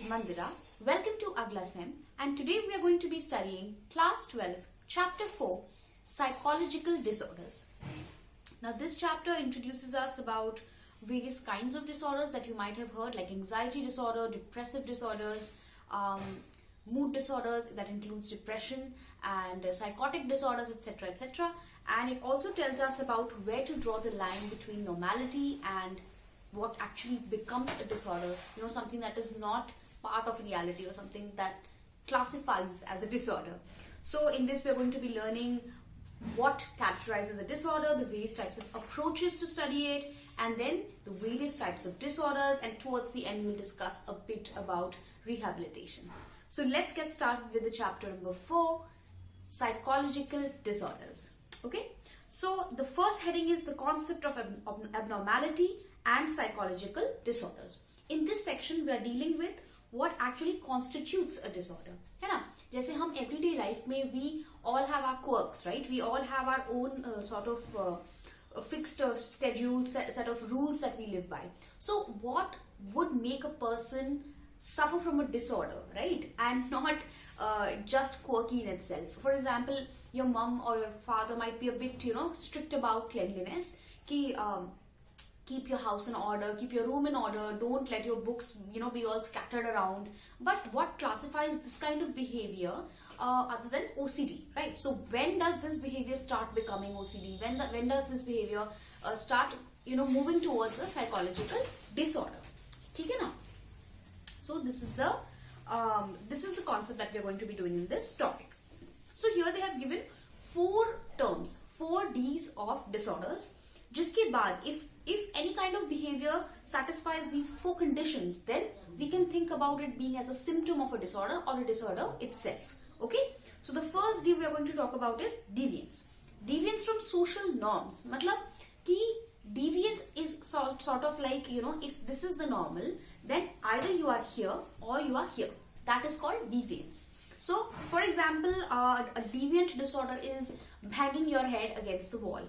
Mandira. Welcome to AglaSem, and today we are going to be studying Class 12, Chapter 4, Psychological Disorders. Now this chapter introduces us about various kinds of disorders that you might have heard, like anxiety disorder, depressive disorders, mood disorders, that includes depression, and psychotic disorders, etc., etc. And it also tells us about where to draw the line between normality and what actually becomes a disorder, something that is not part of reality or something that classifies as a disorder. So in this we are going to be learning what characterizes a disorder, the various types of approaches to study it, and then the various types of disorders, and towards the end we'll discuss a bit about rehabilitation. So let's get started with the chapter number 4, Psychological Disorders. Okay, so the first heading is the concept of abnormality and psychological disorders. In this section we are dealing with what actually constitutes a disorder, है ना? जैसे हम everyday life में we all have our quirks, right? We all have our own sort of fixed schedule, set of rules that we live by. So what would make a person suffer from a disorder, right? And not just quirky in itself. For example, your mom or your father might be a bit, strict about cleanliness. कि keep your house in order, keep your room in order, don't let your books, be all scattered around. But what classifies this kind of behavior other than OCD, right? So when does this behavior start becoming OCD? When does this behavior start, moving towards a psychological disorder? ठीक है ना? So this is the concept that we are going to be doing in this topic. So here they have given 4 terms, 4 Ds of disorders. जिसके बाद if any kind of behavior satisfies these 4 conditions, then we can think about it being as a symptom of a disorder or a disorder itself. Okay, so the first D we are going to talk about is deviance. Deviance from social norms. मतलब कि deviance is sort of like, if this is the normal, then either you are here or you are here. That is called deviance. So for example, a deviant disorder is banging your head against the wall.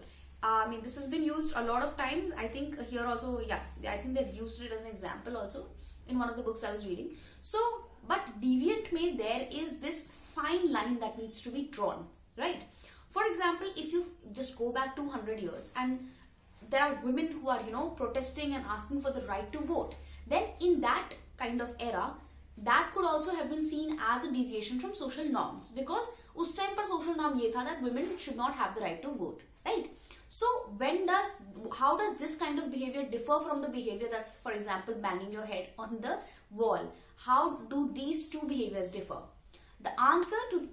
This has been used a lot of times. I think here also, I think they've used it as an example also in one of the books I was reading. So, but deviant mein there is this fine line that needs to be drawn, right? For example, if you just go back 200 years and there are women who are, protesting and asking for the right to vote, then in that kind of era, that could also have been seen as a deviation from social norms, because us time par social norm ye tha that women should not have the right to vote, right? So how does this kind of behavior differ from the behavior that's, for example, banging your head on the wall? How do these 2 behaviors differ? The answer to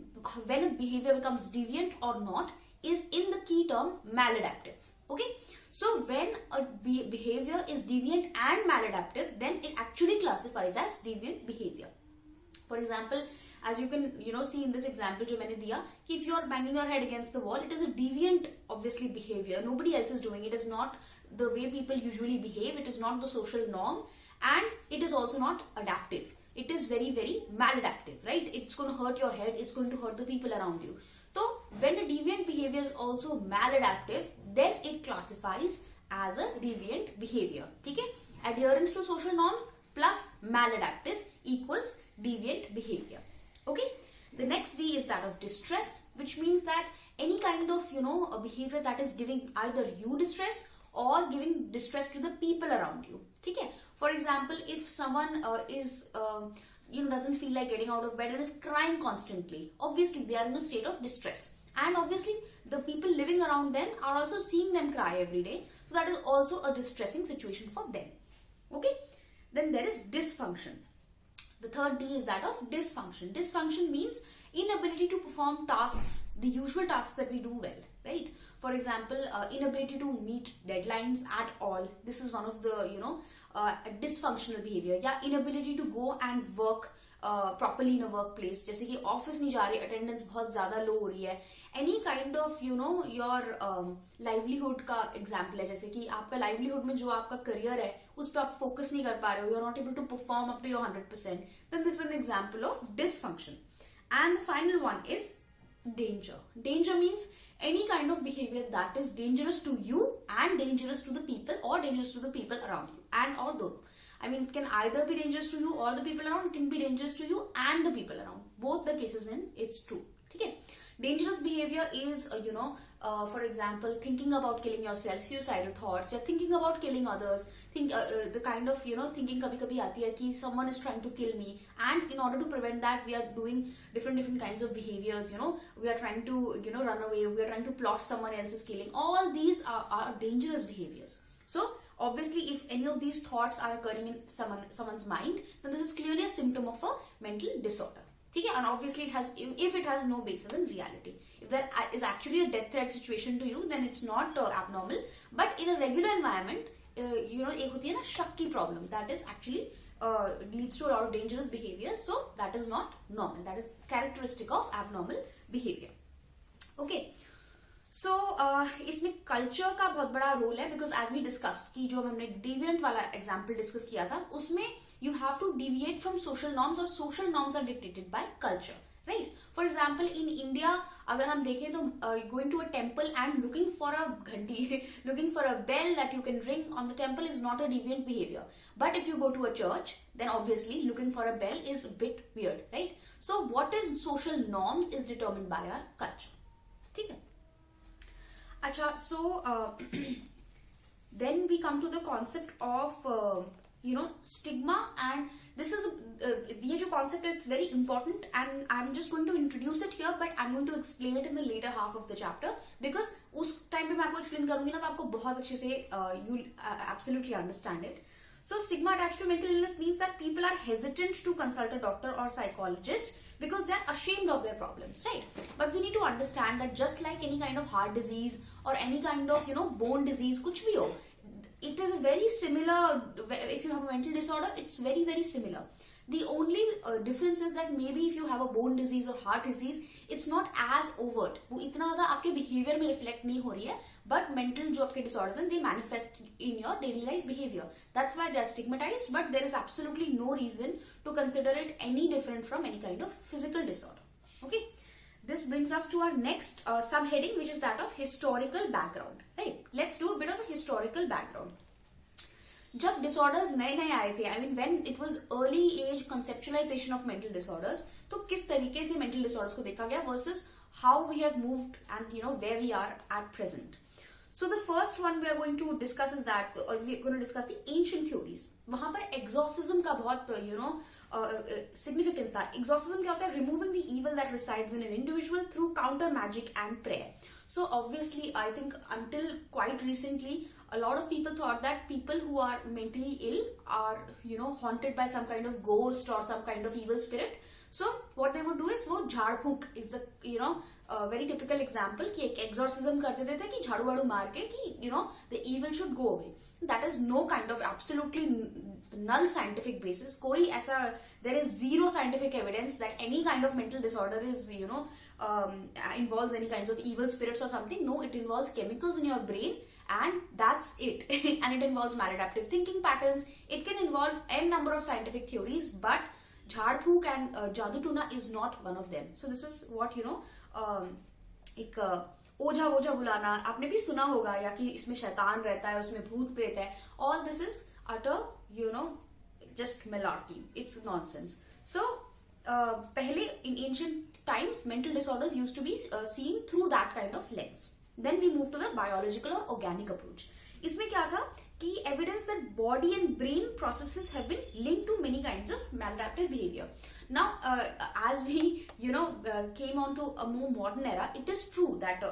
when a behavior becomes deviant or not is in the key term maladaptive. Okay, so when a behavior is deviant and maladaptive, then it actually classifies as deviant behavior. For example, as you can see in this example जो मैंने दिया, if you are banging your head against the wall, it is a deviant obviously behavior. Nobody else is doing it. It is not the way people usually behave. It is not the social norm, and it is also not adaptive. It is very, very maladaptive, right? It's going to hurt your head. It's going to hurt the people around you. So when a deviant behavior is also maladaptive, then it classifies as a deviant behavior. ठीक है? Adherence to social norms plus maladaptive equals deviant behavior. Okay, the next D is that of distress, which means that any kind of a behavior that is giving either you distress or giving distress to the people around you. ठीक है? For example, if someone is doesn't feel like getting out of bed and is crying constantly, obviously they are in a state of distress, and obviously the people living around them are also seeing them cry every day, so that is also a distressing situation for them. Okay, then there is dysfunction. The third D is that of dysfunction. Dysfunction means inability to perform tasks, the usual tasks that we do well, right? For example, inability to meet deadlines at all. This is one of the, dysfunctional behavior. Yeah, inability to go and work properly in a workplace. जैसे कि office नहीं जा रहे, attendance बहुत ज़्यादा low हो रही है. Any kind of, your livelihood का example है. जैसे कि आपका livelihood में जो आपका career है, उस पर आप focus नहीं कर पा रहे हो. You are not able to perform up to your 100%. Then this is an example of dysfunction. And the final one is danger. Danger means any kind of behavior that is dangerous to you and dangerous to the people, or dangerous to the people around you, and or दोनों. I mean, it can either be dangerous to you or the people around. It can be dangerous to you and the people around. Both the cases in it's true. Okay. Dangerous behavior is, for example, thinking about killing yourself, suicidal thoughts, you're thinking about killing others, the kind of, thinking kabhi aati hai ki someone is trying to kill me, and in order to prevent that, we are doing different kinds of behaviors, we are trying to, run away, we are trying to plot someone else's killing. All these are dangerous behaviors. So, obviously, if any of these thoughts are occurring in someone's mind, then this is clearly a symptom of a mental disorder. Okay? And obviously, if it has no basis in reality. If there is actually a death threat situation to you, then it's not abnormal. But in a regular environment, एक होती है ना शक की problem, that is actually leads to a lot of dangerous behavior. So that is not normal. That is characteristic of abnormal behavior. Okay. So इसमें culture का बहुत बड़ा role है, because as we discussed कि जो हमने deviant वाला example discuss किया था, उसमें you have to deviate from social norms, और social norms are dictated by culture, right? For example, in India, अगर हम देखें तो going to a temple and looking for a घंटी, looking for a bell that you can ring on the temple is not a deviant behavior. But if you go to a church, then obviously looking for a bell is a bit weird, right? So what is social norms is determined by our culture. ठीक है? अच्छा, so then we come to the concept of stigma, and this is ये जो concept is very important, and I'm just going to introduce it here, but I'm going to explain it in the later half of the chapter, because उस time पे मैं आपको explain करूंगी ना, तो आपको बहुत अच्छे से you'll absolutely understand it. So stigma attached to mental illness means that people are hesitant to consult a doctor or psychologist because they're ashamed of their problems, right? But we need to understand that just like any kind of heart disease or any kind of bone disease, कुछ भी हो, it is very similar. If you have a mental disorder, it's very similar. The only difference is that maybe if you have a bone disease or heart disease, it's not as overt. वो इतना ज़्यादा आपके behavior में reflect नहीं हो रही है, but mental जो आपके disorders हैं, they manifest in your daily life behavior. That's why they are stigmatized, but there is absolutely no reason to consider it any different from any kind of physical disorder. Okay, this brings us to our next subheading, which is that of historical background. Right? Let's do a bit of a historical background. जब disorders नए आए थे, I mean when it was early age conceptualization of mental disorders, तो किस तरीके से mental disorders को देखा गया versus how we have moved and where we are at present. So the first one we are going to discuss is that we are going to discuss the ancient theories. वहाँ पर exorcism का बहुत significance था. Exorcism क्या होता है? Removing the evil that resides in an individual through counter magic and prayer. So obviously, I think until quite recently, a lot of people thought that people who are mentally ill are, haunted by some kind of ghost or some kind of evil spirit. So what they would do is वो झाड़ फूंक is a very typical example कि एक exorcism कर देते थे कि झाड़ू वाड़ू मार के कि the evil should go away. That is no kind of absolutely null scientific basis. कोई ऐसा, there is zero scientific evidence that any kind of mental disorder is involves any kinds of evil spirits or something. No, it involves chemicals in your brain, and that's it. And it involves maladaptive thinking patterns. It can involve n number of scientific theories, but jhad phook and jadoo tuna is not one of them. So this is what एक ओझा वोझा बुलाना आपने भी सुना होगा, या कि इसमें शैतान रहता है, उसमें भूत प्रेत है. All this is utter just malarkey. It's nonsense. So पहले in ancient times mental disorders used to be seen through that kind of lens. Then we move to the biological or organic approach. इसमें क्या था कि evidence that body and brain processes have been linked to many kinds of maladaptive behavior. Now, as we came on to a more modern era, it is true that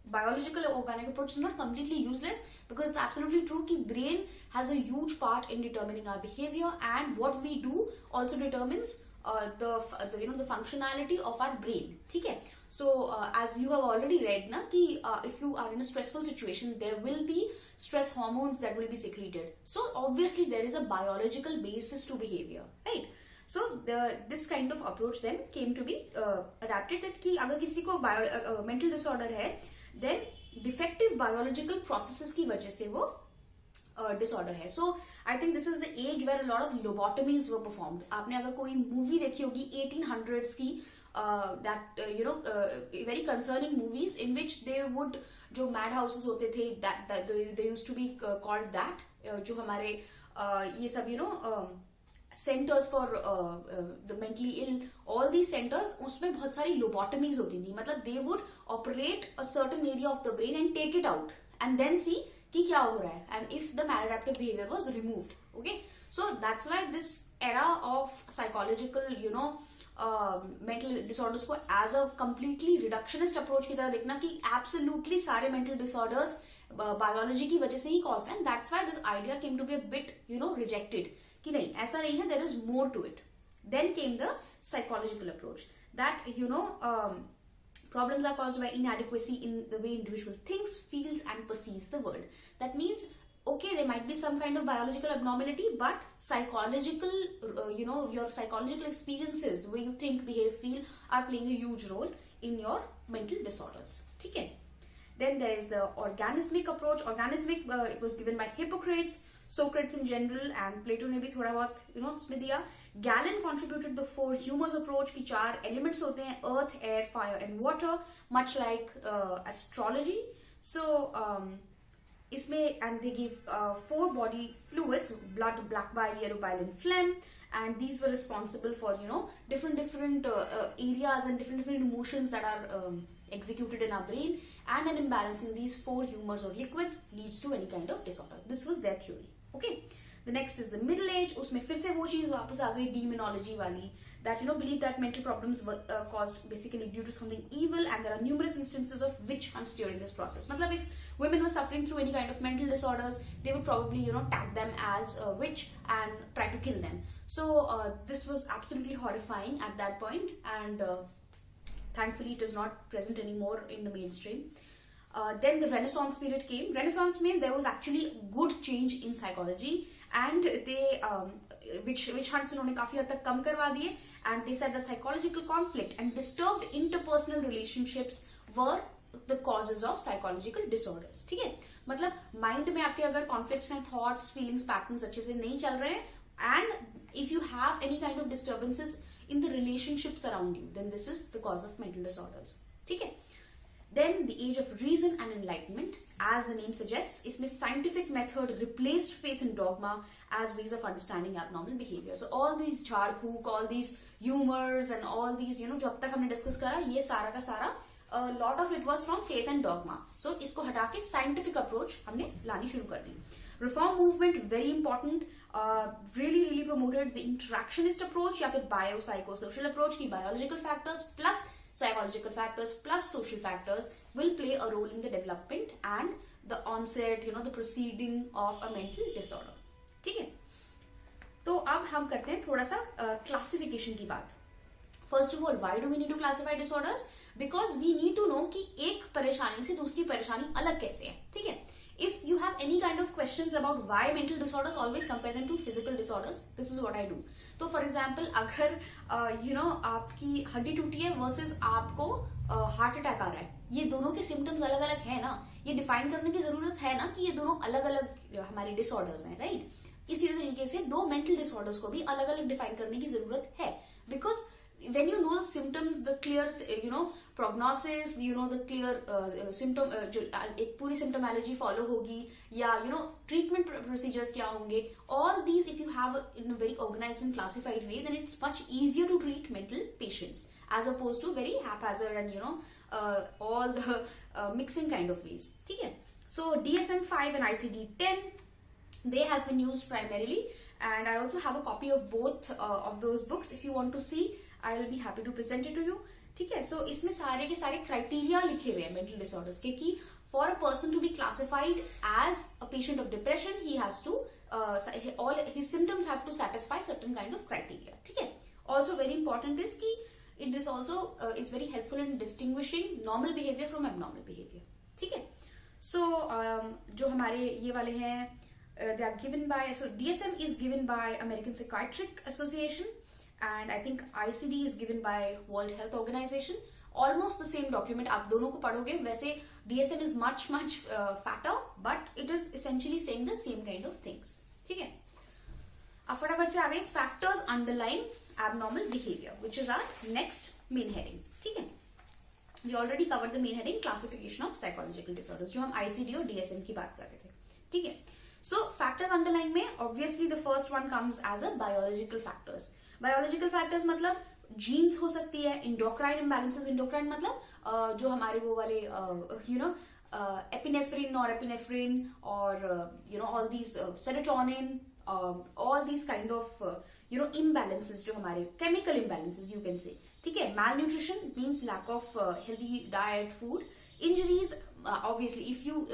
biological or organic approach is not completely useless, because it's absolutely true that brain has a huge part in determining our behavior, and what we do also determines the functionality of our brain. Okay? So as you have already read na कि if you are in a stressful situation, there will be stress hormones that will be secreted. So obviously there is a biological basis to behavior, right? So this kind of approach then came to be adapted, that कि अगर किसी को mental disorder है, then defective biological processes की वजह से वो disorder है. So I think this is the age where a lot of lobotomies were performed. आपने अगर कोई movie देखी होगी 1800s की, very concerning movies in which they would, जो mad houses होते थे, that they used to be called that, जो हमारे ये सब centres for the mentally ill, all the centres, उसमें बहुत सारी लोबोटमीज होती थी. मतलब they would operate a certain area of the brain and take it out and then see कि क्या हो रहा है, and if the maladaptive behaviour was removed. Okay, so that's why this era of psychological mental disorders को as a completely reductionist approach की तरह देखना कि एब्सोल्युटली सारे मेंटल डिसऑर्डर्स बायोलॉजी की वजह से ही कॉज है, and that's why this idea came to be a bit rejected कि नहीं, ऐसा नहीं है, there is more to it. Then came the psychological approach that problems are caused by inadequacy in the way individual thinks, feels and perceives the world. That means, okay, there might be some kind of biological abnormality, but psychological, your psychological experiences, the way you think, behave, feel, are playing a huge role in your mental disorders. Okay. Then there is the organismic approach. Organismic, it was given by Hippocrates, Socrates in general, and Plato ने भी थोड़ा बहुत उसमें दिया. Galen contributed the 4 humors approach की 4 elements होते हैं, earth, air, fire and water, much like astrology. So इसमें and they give 4 body fluids: blood, black bile, yellow bile and phlegm, and these were responsible for different areas and different emotions that are executed in our brain, and an imbalance in these 4 humors or liquids leads to any kind of disorder. This was their theory. Okay. The next is the middle age. उसमें फिर से वो चीज वापस आ गई demonology वाली, that believe that mental problems were caused basically due to something evil, and there are numerous instances of witch hunts during this process. मतलब if women were suffering through any kind of mental disorders, they would probably tag them as a witch and try to kill them. So this was absolutely horrifying at that point, and thankfully it is not present anymore in the mainstream. Then the Renaissance period came. Renaissance mean there was actually good change in psychology, and they witch hunts उन्होंने काफी हद तक कम करवा दिए, and they said that psychological conflict and disturbed interpersonal relationships were the causes of psychological disorders. ठीक है, मतलब mind में आपके अगर कॉन्फ्लिक्ट्स हैं, थॉट्स, फीलिंग्स, पैटर्न्स अच्छे से नहीं चल रहे हैं, and if you have any kind of disturbances in the relationships around you, then this is the cause of mental disorders. ठीक है. Then the age of reason and enlightenment, as the name suggests, इसमें scientific method replaced faith and dogma as ways of understanding abnormal behavior. So all these झाड़ फूक, all these humors and all these जो अब तक हमने discuss करा, ये सारा का सारा a lot of it was from faith and dogma. So इसको हटा के scientific approach हमने लानी शुरू कर दी. Reform movement very important, really promoted the interactionist approach या फिर biopsychosocial approach की biological factors plus psychological factors plus social factors will play a role in the development and the onset, the proceeding of a mental disorder. ठीक है, तो अब हम करते हैं थोड़ा सा क्लासिफिकेशन की बात. First of all, why do we need to classify disorders? Because we need to know कि एक परेशानी से दूसरी परेशानी अलग कैसे है. ठीक है, if you have any kind of questions about why mental disorders, always compare them to physical disorders. This is what I do. तो फॉर एग्जाम्पल अगर आपकी हड्डी टूटी है वर्सेस आपको हार्ट अटैक आ रहा है, ये दोनों के सिम्टम्स अलग अलग है ना, ये डिफाइन करने की जरूरत है ना कि ये दोनों अलग अलग हमारे डिसऑर्डर्स हैं, राइट. इसी तरीके से 2 मेंटल डिसऑर्डर्स को भी अलग अलग डिफाइन करने की जरूरत है, because when you know the symptoms, the clear prognosis, the clear symptom, जो एक पूरी symptomology follow होगी, या treatment procedures क्या होंगे, all these if you have in a very organized and classified way, then it's much easier to treat mental patients as opposed to very haphazard and all the mixing kind of ways. ठीक है, so DSM-5 and ICD-10, they have been used primarily, and I also have a copy of both of those books. If you want to see, I will be happy to present it to you. ठीक है, so इसमें सारे के सारे criteria लिखे हुए हैं mental disorders के कि for a person to be classified as a patient of depression, he has to all his symptoms have to satisfy certain kind of criteria. ठीक है, also very important is कि it is also is very helpful in distinguishing normal behavior from abnormal behavior. ठीक है, so जो हमारे ये वाले हैं, they are given by, so DSM is given by American Psychiatric Association, and I think ICD is given by World Health Organization. Almost the same document. आप दोनों को पढ़ोगे, वैसे DSM is much fatter, but it is essentially saying the same kind of things. ठीक है, अब फटाफट से आ गए factors underlying abnormal behavior, which is our next main heading. ठीक है, we already covered the main heading, classification of psychological disorders, जो हम ICD और DSM की बात कर रहे थे. ठीक है, सो फैक्टर्स अंडरलाइंग में obviously the first one comes as a biological factors. Biological factors मतलब जीन्स हो सकती है, इंडोक्राइन इम्बैलेंसेस. इंडोक्राइन मतलब जो हमारे वो वाले epinephrine, norepinephrine, or all these serotonin, all these kind of imbalances जो हमारे chemical imbalances you can say. ठीक है. Malnutrition means lack of healthy diet, food. Injuries, obviously if you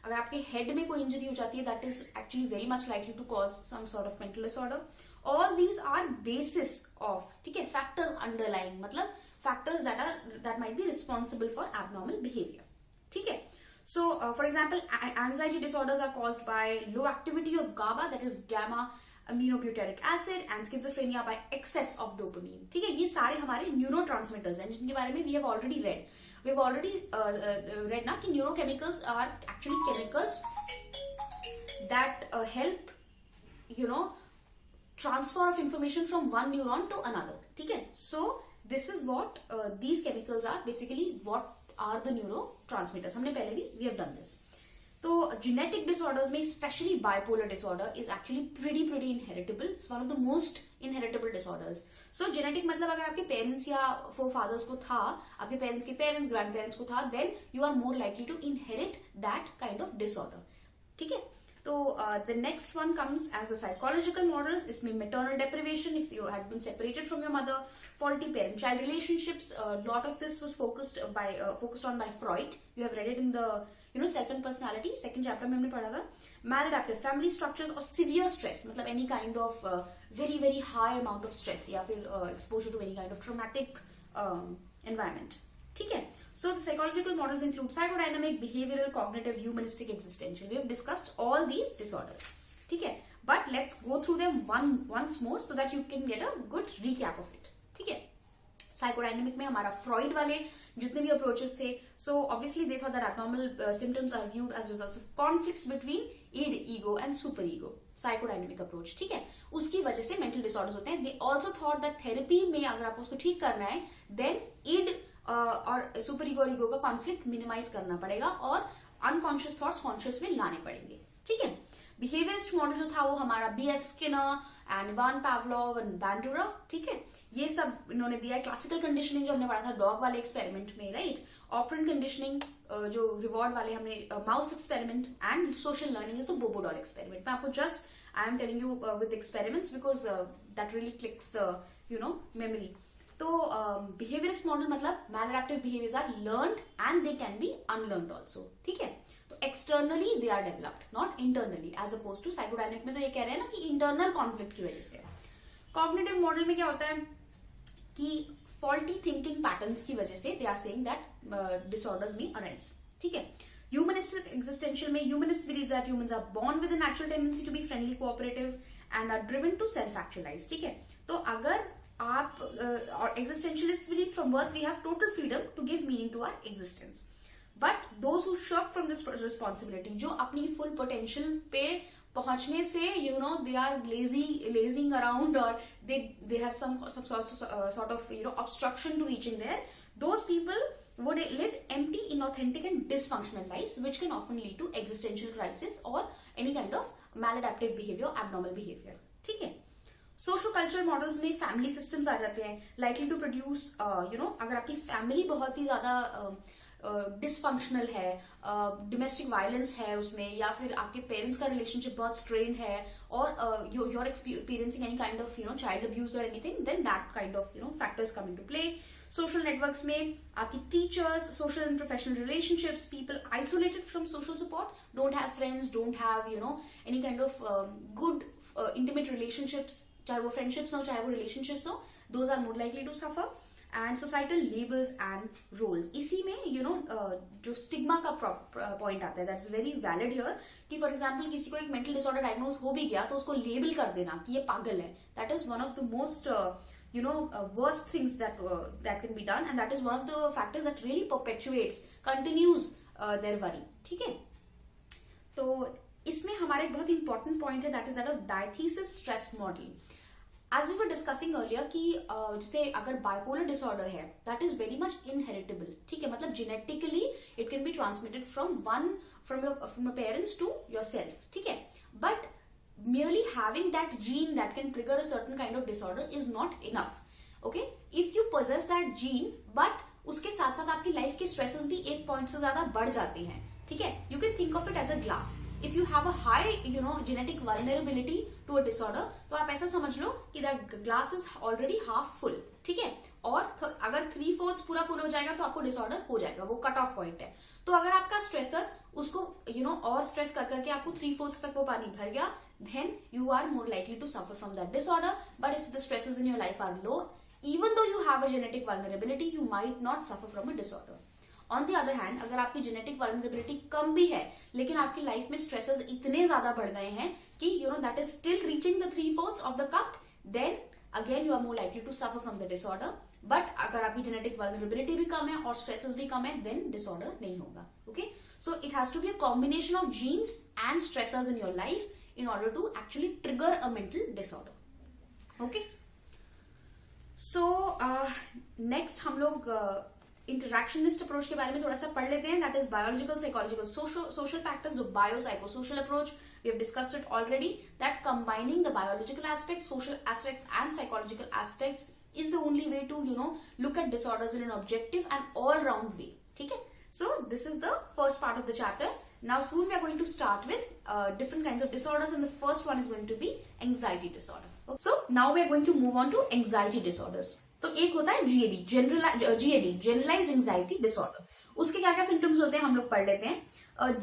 अगर आपके head में कोई injury हो जाती है, that is actually very much likely to cause some sort of mental disorder. All these are basis of, ठीक है, factors underlying, मतलब factors that might be responsible for abnormal behavior. ठीक है. So for example, anxiety disorders are caused by low activity of GABA, that is gamma aminobutyric acid, and schizophrenia by excess of dopamine. ठीक है. ये सारे हमारे neurotransmitters हैं जिनके बारे में we have already read ना कि neurochemicals are actually chemicals that help transfer of information from one neuron to another. ठीक है. So this is what these chemicals are, basically what are the neurotransmitters. हमने पहले भी we have done this. तो genetic disorders में especially bipolar disorder is actually pretty inheritable. It's one of the most inheritable disorders. So genetic मतलब अगर आपके parents या forefathers को था, आपके parents के parents, grandparents को था, then you are more likely to inherit that kind of disorder. ठीक है. तो the next one comes as the psychological models. इसमें maternal deprivation, if you had been separated from your mother, faulty parent-child relationships. Lot of this was focused on by Freud. You have read it in the Self and Personality, second chapter में हमने पढ़ा था. Maladaptive family structures or severe stress, मतलब any kind of very high amount of stress या फिर exposure to any kind of traumatic environment. ठीक है. So the psychological models include psychodynamic, behavioral, cognitive, humanistic, existential. We have discussed all these disorders. ठीक है. But let's go through them once more so that you can get a good recap of it. ठीक है. Psychodynamic में हमारा Freud वाले जितने भी approaches थे, so obviously they thought that abnormal symptoms are viewed as results of conflicts between id, ego and superego. Psychodynamic approach. ठीक है. उसकी वजह से mental disorders होते हैं. They also thought that therapy में अगर आपको उसको ठीक करना है, then id और सुपर ईगो और ईगो का कॉन्फ्लिक्ट मिनिमाइज करना पड़ेगा और अनकॉन्शियस थॉट्स कॉन्शियस में लाने पड़ेंगे. ठीक है. बिहेवियरिस्ट मॉडल जो था वो हमारा B.F. Skinner and Ivan Pavlov and Bandura. ठीक है. ये सब इन्होंने दिया है. क्लासिकल कंडीशनिंग जो हमने पढ़ा था डॉग वाले एक्सपेरिमेंट में, राइट. ऑपरेंट कंडीशनिंग जो रिवॉर्ड वाले हमने mouse experiment, and social learning is the Bobo doll experiment. मैं आपको just I am telling you with experiments because that really clicks the memory. तो बिहेवियरिस्ट मॉडल मतलब maladaptive behaviours are learned and they can be unlearned also. ठीक है. तो externally they are developed, not internally, as opposed to psychodynamic में तो ये कह रहे हैं ना कि इंटरनल कॉन्फ्लिक्ट की वजह से. कॉग्निटिव मॉडल में क्या होता है कि फॉल्टी थिंकिंग पैटर्न्स की वजह से they are saying that disorders में अराइज. ठीक है. ह्यूमनिस्टिक एग्जिस्टेंशियल में humanist believe that humans are born with a natural tendency to be friendly, cooperative and are driven to self actualize. ठीक है. तो अगर आप और existentialist believe from birth we have total freedom to give meaning to our existence. But those who shirk from this responsibility, जो अपनी full potential पे पहुंचने से दे आर लेजिंग अराउंड और they have some sort of obstruction to reaching there, those people would live empty, inauthentic and dysfunctional lives which can often lead to existential crisis or any kind of maladaptive behavior, abnormal behavior. ठीक है. Socio cultural models में family systems आ जाते हैं, likely to produce अगर आपकी family बहुत ही ज्यादा dysfunctional है, डोमेस्टिक वायलेंस है उसमें, या फिर आपके पेरेंट्स का रिलेशनशिप बहुत स्ट्रेन है और you are experiencing any kind of child abuse और anything, then that kind of factors come into play. Social networks में आपकी teachers, social and professional relationships, people isolated from social support, don't have friends, don't have any kind of good intimate relationships, चाहे वो friendships हो चाहे वो relationships हो, those are more likely to suffer. And societal labels and roles, इसी में जो stigma का पॉइंट आता है, दैट्स वेरी वैलिड हियर कि फॉर एग्जांपल किसी को एक मेंटल डिसऑर्डर डायग्नोज हो भी गया तो उसको लेबल कर देना कि ये पागल है, that is one of the most worst things that can be done, and that is one of the factors that really perpetuates, continues their worry. ठीक है. तो इसमें हमारा एक बहुत इंपॉर्टेंट पॉइंट है, that is that of diathesis stress model. As we were discussing earlier कि जैसे अगर बाइपोलर डिसऑर्डर है that is very much inheritable, ठीक है, मतलब genetically it can be transmitted from parents to yourself, ठीक है, but merely having that gene that can trigger a certain kind of disorder is not enough. Okay, if you possess that gene but उसके साथ साथ आपकी life के stresses भी एक point से ज्यादा बढ़ जाते हैं, ठीक है, you can think of it as a glass. If you have a high genetic vulnerability to a disorder, तो आप ऐसा समझ लो कि that glass is already half full, ठीक है, और अगर 3/4 पूरा फुल हो जाएगा तो आपको डिसऑर्डर हो जाएगा, वो कट ऑफ पॉइंट है. तो अगर आपका स्ट्रेसर उसको और स्ट्रेस कर करके आपको 3/4 तक वो पानी भर गया, then you are more likely to suffer from that disorder. But if the stresses in your life are low, even though you have a genetic vulnerability, you might not suffer from a disorder. On the other hand, अगर आपकी genetic vulnerability कम भी है लेकिन आपकी life में stresses इतने ज्यादा बढ़ गए हैं कि that is still reaching the 3/4 of the cup, then again you are more likely to suffer from the disorder. But अगर आपकी genetic vulnerability भी कम है और stresses भी कम है, then disorder नहीं होगा. Okay, so it has to be a combination of genes and stressors in your life in order to actually trigger a mental disorder. Okay, so next हम लोग interactionist approach के बारे में थोड़ा सा पढ़ लेते हैं. That is biological, psychological, social factors. The biopsychosocial approach, we have discussed it already, that combining the biological aspects, social aspects and psychological aspects is the only way to look at disorders in an objective and all round way. ठीक है, so this is the first part of the chapter. Now soon we are going to start with different kinds of disorders, and the first one is going to be anxiety disorder. So now we are going to move on to anxiety disorders. तो एक होता है GAD, generalized anxiety disorder. उसके क्या क्या symptoms होते हैं हम लोग पढ़ लेते हैं.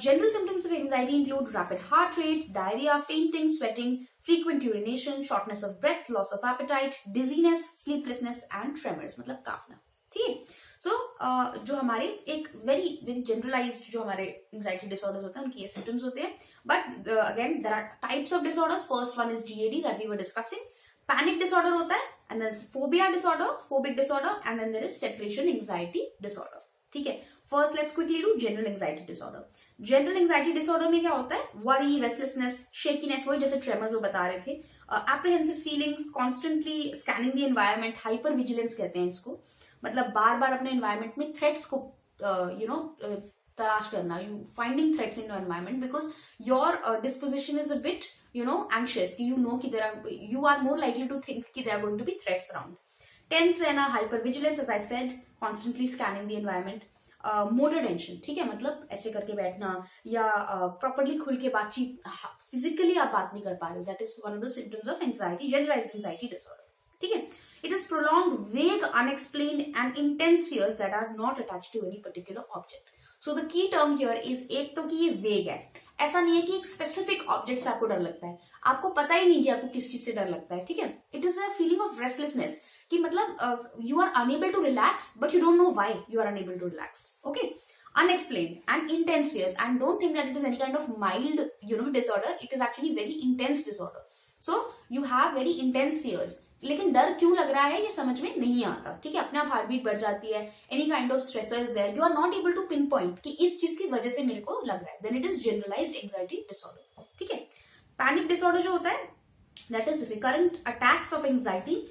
General symptoms of anxiety include rapid heart rate, diarrhea, fainting, sweating, frequent urination, shortness of breath, loss of appetite, dizziness, sleeplessness and tremors, मतलब कांपना. ठीक है, सो जो हमारे एक वेरी वेरी जनरलाइज्ड जो हमारे एंजाइटी डिसऑर्डर्स होते हैं उनके ये सिम्टम्स होते हैं. But again there are types of disorders. First one is GAD that we were discussing. Panic disorder होता है, and then phobia disorder, phobic disorder, and then there is separation anxiety disorder. ठीक है, first let's quickly do general anxiety disorder. General anxiety disorder में क्या होता है? Worry, restlessness, shakiness, वही जैसे ट्रेमर्स वो बता रहे थे, apprehensive feelings, constantly scanning the environment, hyper vigilance कहते हैं इसको, मतलब बार बार अपने एनवायरमेंट में थ्रेट्स को तलाश करना, you finding threats in your environment because your disposition is a bit anxious कि you are more likely to think कि there are going to be threats around. Tense रहना, hyper vigilance, as I said, constantly scanning the environment. Motor tension, ठीक है, मतलब ऐसे करके बैठना या प्रॉपरली खुल के बातचीत, फिजिकली आप बात नहीं कर पा रहे हो, that is one of the symptoms of anxiety, generalized anxiety disorder. ठीक है, it is prolonged, vague, unexplained and intense fears that are not attached to any particular object. So the key term here is एक तो कि ये vague है, ऐसा नहीं है कि एक specific object से आपको डर लगता है, आपको पता ही नहीं कि आपको किस चीज से डर लगता है. ठीक है, it is a feeling of restlessness कि मतलब you are unable to relax but you don't know why you are unable to relax. Okay, unexplained and intense fears, and don't think that it is any kind of mild disorder. It is actually very intense disorder. So you have very intense fears. लेकिन डर क्यों लग रहा है ये समझ में नहीं आता. ठीक है, अपने आप हार्ट बीट बढ़ जाती है, any kind of stressors there, you are not able to pinpoint कि इस चीज की वजह से मेरे को लग रहा है, then it is generalized anxiety disorder. ठीक है, पैनिक डिसऑर्डर जो होता है that is recurrent attacks of anxiety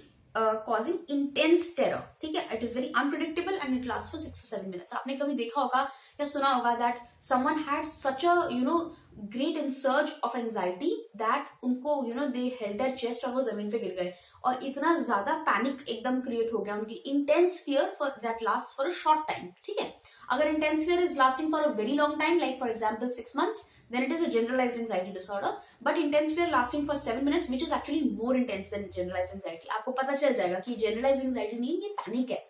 causing intense terror. ठीक है, it is very unpredictable and it lasts for 6 to 7 minutes. आपने कभी देखा होगा या सुना होगा that someone had such a great surge of anxiety that उनको they held their chest और वो जमीन पे गिर गए और इतना ज्यादा पैनिक एकदम क्रिएट हो गया उनकी. intense fear for that lasts for a short time. ठीक है, अगर intense fear is lasting for a very long time, like for example 6 months, then it is a generalized anxiety disorder. But intense fear lasting for 7 minutes, which is actually more intense than generalized anxiety. आपको पता चल जाएगा कि generalized anxiety नहीं, ये panic है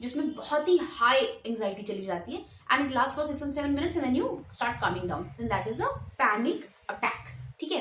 जिसमें बहुत ही हाई एंजाइटी चली जाती है, and it lasts for 6 and 7 minutes and then you start calming down. Then that is a panic attack. ठीक है,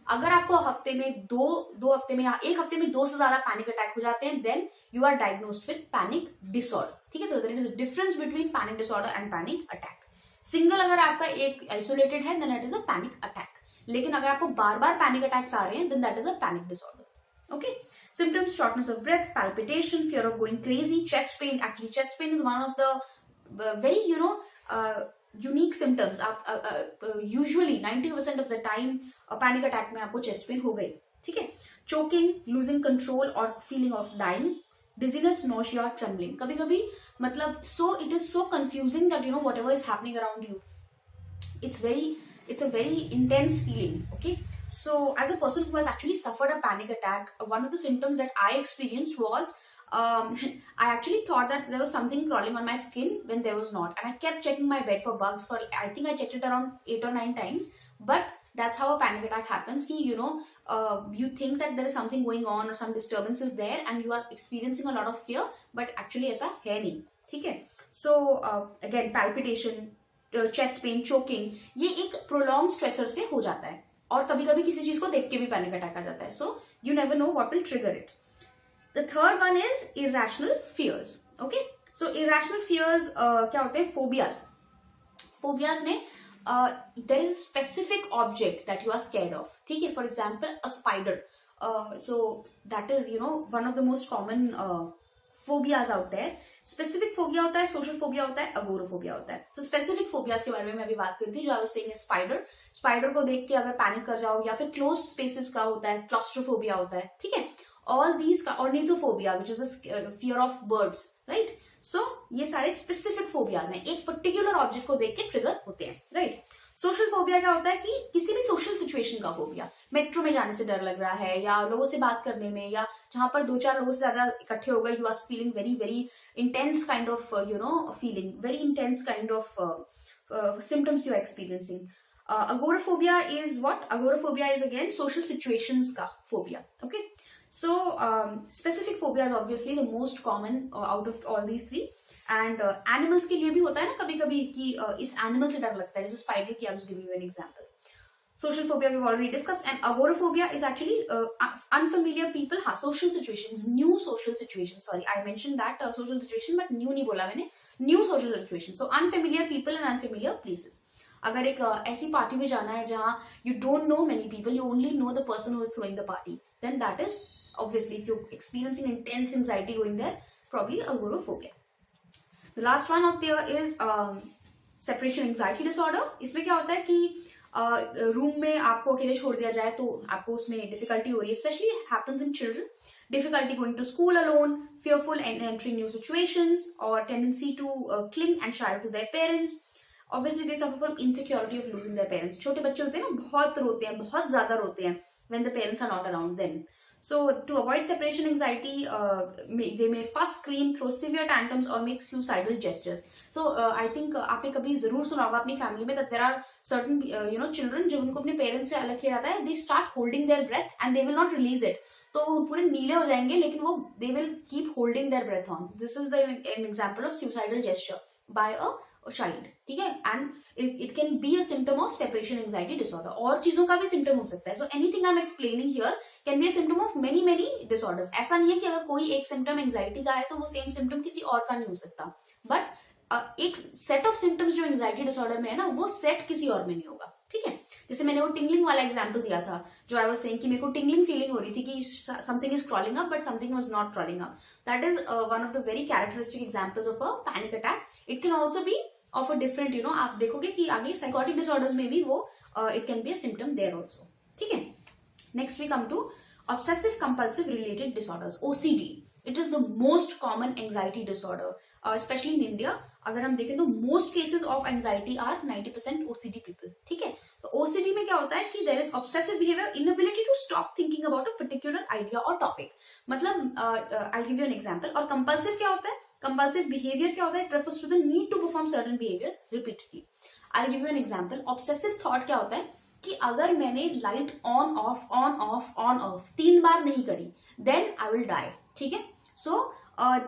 अगर आपको हफ्ते में दो हफ्ते में या एक हफ्ते में 2 से ज्यादा पैनिक अटैक हो जाते हैं, then you are diagnosed with panic disorder. ठीक है, तो there is a difference between panic disorder and panic attack. Single अगर आपका एक आइसोलेटेड है then that is a panic attack, लेकिन अगर आपको बार बार पैनिक अटैक्स आ रहे हैं then that is a panic disorder. Okay, symptoms, shortness of breath, palpitation, fear of going crazy, chest pain. Actually chest pain is one of the very unique symptoms. आप usually 90% of the time panic attack में आपको chest pain हो गई. ठीक है, choking, losing control or feeling of dying, dizziness, nausea, trembling. कभी कभी मतलब so it is so confusing that whatever is happening around you, it's a very intense feeling. Okay, so as a person who has actually suffered a panic attack, one of the symptoms that I experienced was I actually thought that there was something crawling on my skin when there was not, and I kept checking my bed for bugs for, I think I checked it around 8 or 9 times. But that's how a panic attack happens. Ki, you think that there is something going on or some disturbance is there and you are experiencing a lot of fear, but actually ऐसा है नहीं. ठीक है. So again, palpitation, chest pain, choking, ये एक prolonged stressor से हो जाता है, और कभी कभी किसी चीज को देख के भी पैनिक अटैक आ जाता है. So you never know what will trigger it. The third one is irrational fears. Okay, so irrational fears क्या होते हैं? Phobias. Phobias में there is a specific object that you are scared of. ठीक है, for example a spider. So that is one of the most common phobias out there. Specific phobia होता है, social phobia होता है, agoraphobia होता है. So specific phobias के बारे में मैं अभी बात करती हूँ. जो I was saying is spider. Spider को देख के अगर पैनिक कर जाओ, या फिर closed spaces का होता है, claustrophobia होता है. ठीक है, all these, ornithophobia which is the fear of birds, right? So ये सारे specific phobias हैं, एक particular object को देख के trigger होते हैं, right? Social phobia क्या होता है कि किसी भी social situation का phobia, मेट्रो में जाने से डर लग रहा है, या लोगों से बात करने में, या जहां पर 2-4 लोगों से ज्यादा इकट्ठे हो गए, you are feeling very very intense kind of feeling, very intense kind of symptoms you are experiencing. Agoraphobia is what? Agoraphobia is again social situations का phobia. Okay, so specific phobia is obviously the most common out of all these three. And animals के लिए भी होता है ना कभी कभी कि इस animal से डर लगता है, जैसे spider की. I'm just giving you an example. Social phobia we've already discussed, and agoraphobia is actually unfamiliar people. हाँ, social situations, new social situations. Sorry, I mentioned that social situation, but new नहीं बोला मैंने. New social situations. So unfamiliar people and unfamiliar places. अगर एक ऐसी party में जाना है जहाँ you don't know many people, you only know the person who is throwing the party, then that is obviously, if you're experiencing intense anxiety going there, probably agoraphobia. The last one out there is separation anxiety disorder. इसमें क्या होता है कि room में आपको अकेले छोड़ दिया जाए तो आपको उसमें डिफिकल्टी हो रही है. Especially happens in children. Difficulty going to school alone, fearful and entering new situations, or tendency to cling and shy to their parents. Obviously they suffer from insecurity of losing their parents. छोटे बच्चे होते हैं ना, बहुत रोते हैं, बहुत ज्यादा रोते हैं when the parents are not around then. So to avoid separation anxiety, they may fuss, scream, throw severe tantrums, or make suicidal gestures. So I think आपने कभी जरूर सुना होगा अपनी फैमिली में that there are certain children जो उनको अपने पेरेंट्स से अलग किया जाता है, they start holding their breath and they will not release it. तो पूरे नीले हो जाएंगे लेकिन वो they will keep holding their breath on. This is an example of suicidal gesture by a child. ठीक है, and it can be a symptom of separation anxiety disorder. और चीजों का भी symptom हो सकता है. So anything I'm explaining here can be a symptom of many disorders. ऐसा नहीं है कि अगर कोई एक symptom anxiety का है तो वो same symptom किसी और का नहीं हो सकता. But एक set of symptoms जो anxiety disorder में है ना, वो set किसी और में नहीं होगा. ठीक है, जैसे मैंने वो tingling वाला एग्जाम्पल दिया था, जो I was saying कि मेरे को tingling फीलिंग हो रही थी कि something is crawling up but something was not crawling up. That is one of the very characteristic examples of a panic attack. It can also be of a different, आप देखोगे कि आगे psychotic disorders में भी वो it can be a symptom there also. ठीक है, next we come to Obsessive-Compulsive related disorders, OCD. It is the most common anxiety disorder, especially in India. अगर हम देखें तो most cases of anxiety are 90% OCD people. ठीक है, तो OCD में क्या होता है कि there is obsessive behavior, inability to stop thinking about a particular idea or topic. मतलब I'll give you an example. और compulsive क्या होता है? Compulsive behavior क्या होता है? It refers to the need to perform certain behaviors repeatedly. I'll give you an example. Obsessive thought क्या होता है कि अगर मैंने लाइट ऑन ऑफ 3 बार नहीं करी then I will die. ठीक है, so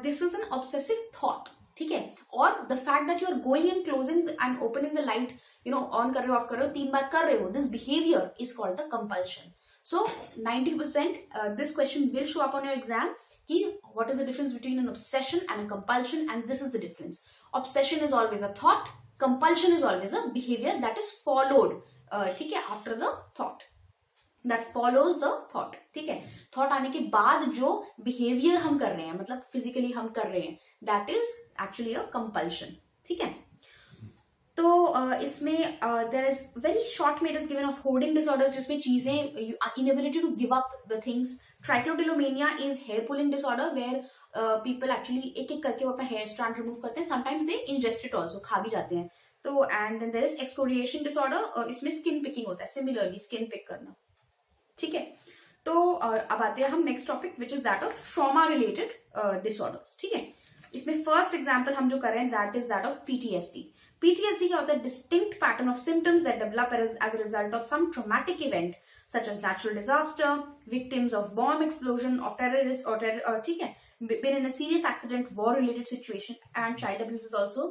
this is an obsessive thought. ठीक है, और the fact that you are going and closing and opening the light, on कर रहे हो, ऑफ कर रहे हो, 3 बार कर रहे हो, this behavior is called the compulsion. So 90% this question will show up on your exam. What is the difference between an obsession and a compulsion? And this is the difference. Obsession is always a thought. Compulsion is always a behavior that is followed. ठीक है, after the thought. That follows the thought. ठीक है, thought आने के बाद जो behavior हम कर रहे हैं, मतलब physically हम कर रहे हैं, that is actually a compulsion. ठीक है, तो इसमें there is very short measures given of hoarding disorders, जिसमें चीजें inability to give up the things Trichotillomania is hair pulling disorder where people actually एक एक करके वो अपना hair strand remove करते हैं. Sometimes they ingest it also, खा भी जाते हैं. तो and then there is excoriation disorder, इसमें skin picking होता है. Similarly skin pick करना. ठीक है. तो अब आते हैं हम next topic which is that of trauma related disorders. ठीक है. इसमें फर्स्ट एग्जांपल हम जो कर रहे हैं that is that of PTSD. PTSD क्या होता है? Distinct pattern of symptoms that develop as a result of some traumatic event such as natural disaster, victims of bomb explosion, of terrorist और ठीक है, been in a serious accident, war related situation, and child abuse is also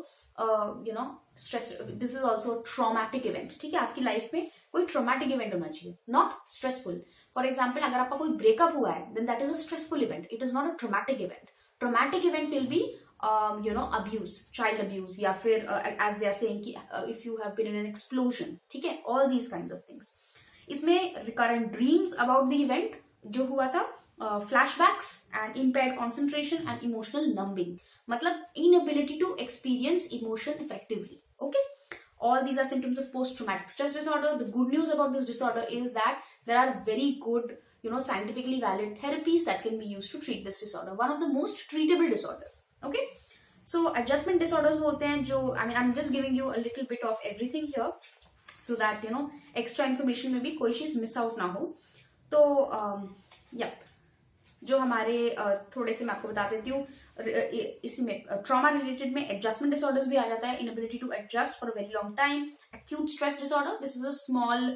stress. This is also a traumatic event. ठीक है. आपकी life में कोई traumatic event होना चाहिए, नॉट स्ट्रेसफुल. फॉर एग्जाम्पल अगर आपका कोई ब्रेकअप हुआ है then that is a stressful event. It is not a traumatic event. Traumatic event will be abuse, child abuse, या फिर as they are saying कि if you have been in an explosion. ठीक है. all these kinds of things. इसमें recurrent dreams about the event जो हुआ था, flashbacks and impaired concentration and emotional numbing. मतलब inability to experience emotion effectively. Okay. All these are symptoms of post-traumatic stress disorder. The good news about this disorder is that there are very good, scientifically valid therapies that can be used to treat this disorder. One of the most treatable disorders. Okay. So adjustment disorders होते हैं जो, I'm just giving you a little bit of everything here so that extra information में भी कोई चीज miss out ना हो. तो जो हमारे थोड़े से मैं आपको बता देती हूँ. इसी में ट्रॉमा रिलेटेड में एडजस्टमेंट डिसऑर्डर्स भी आ जाता है. Inability to adjust for a very long time. Acute stress disorder, this is a small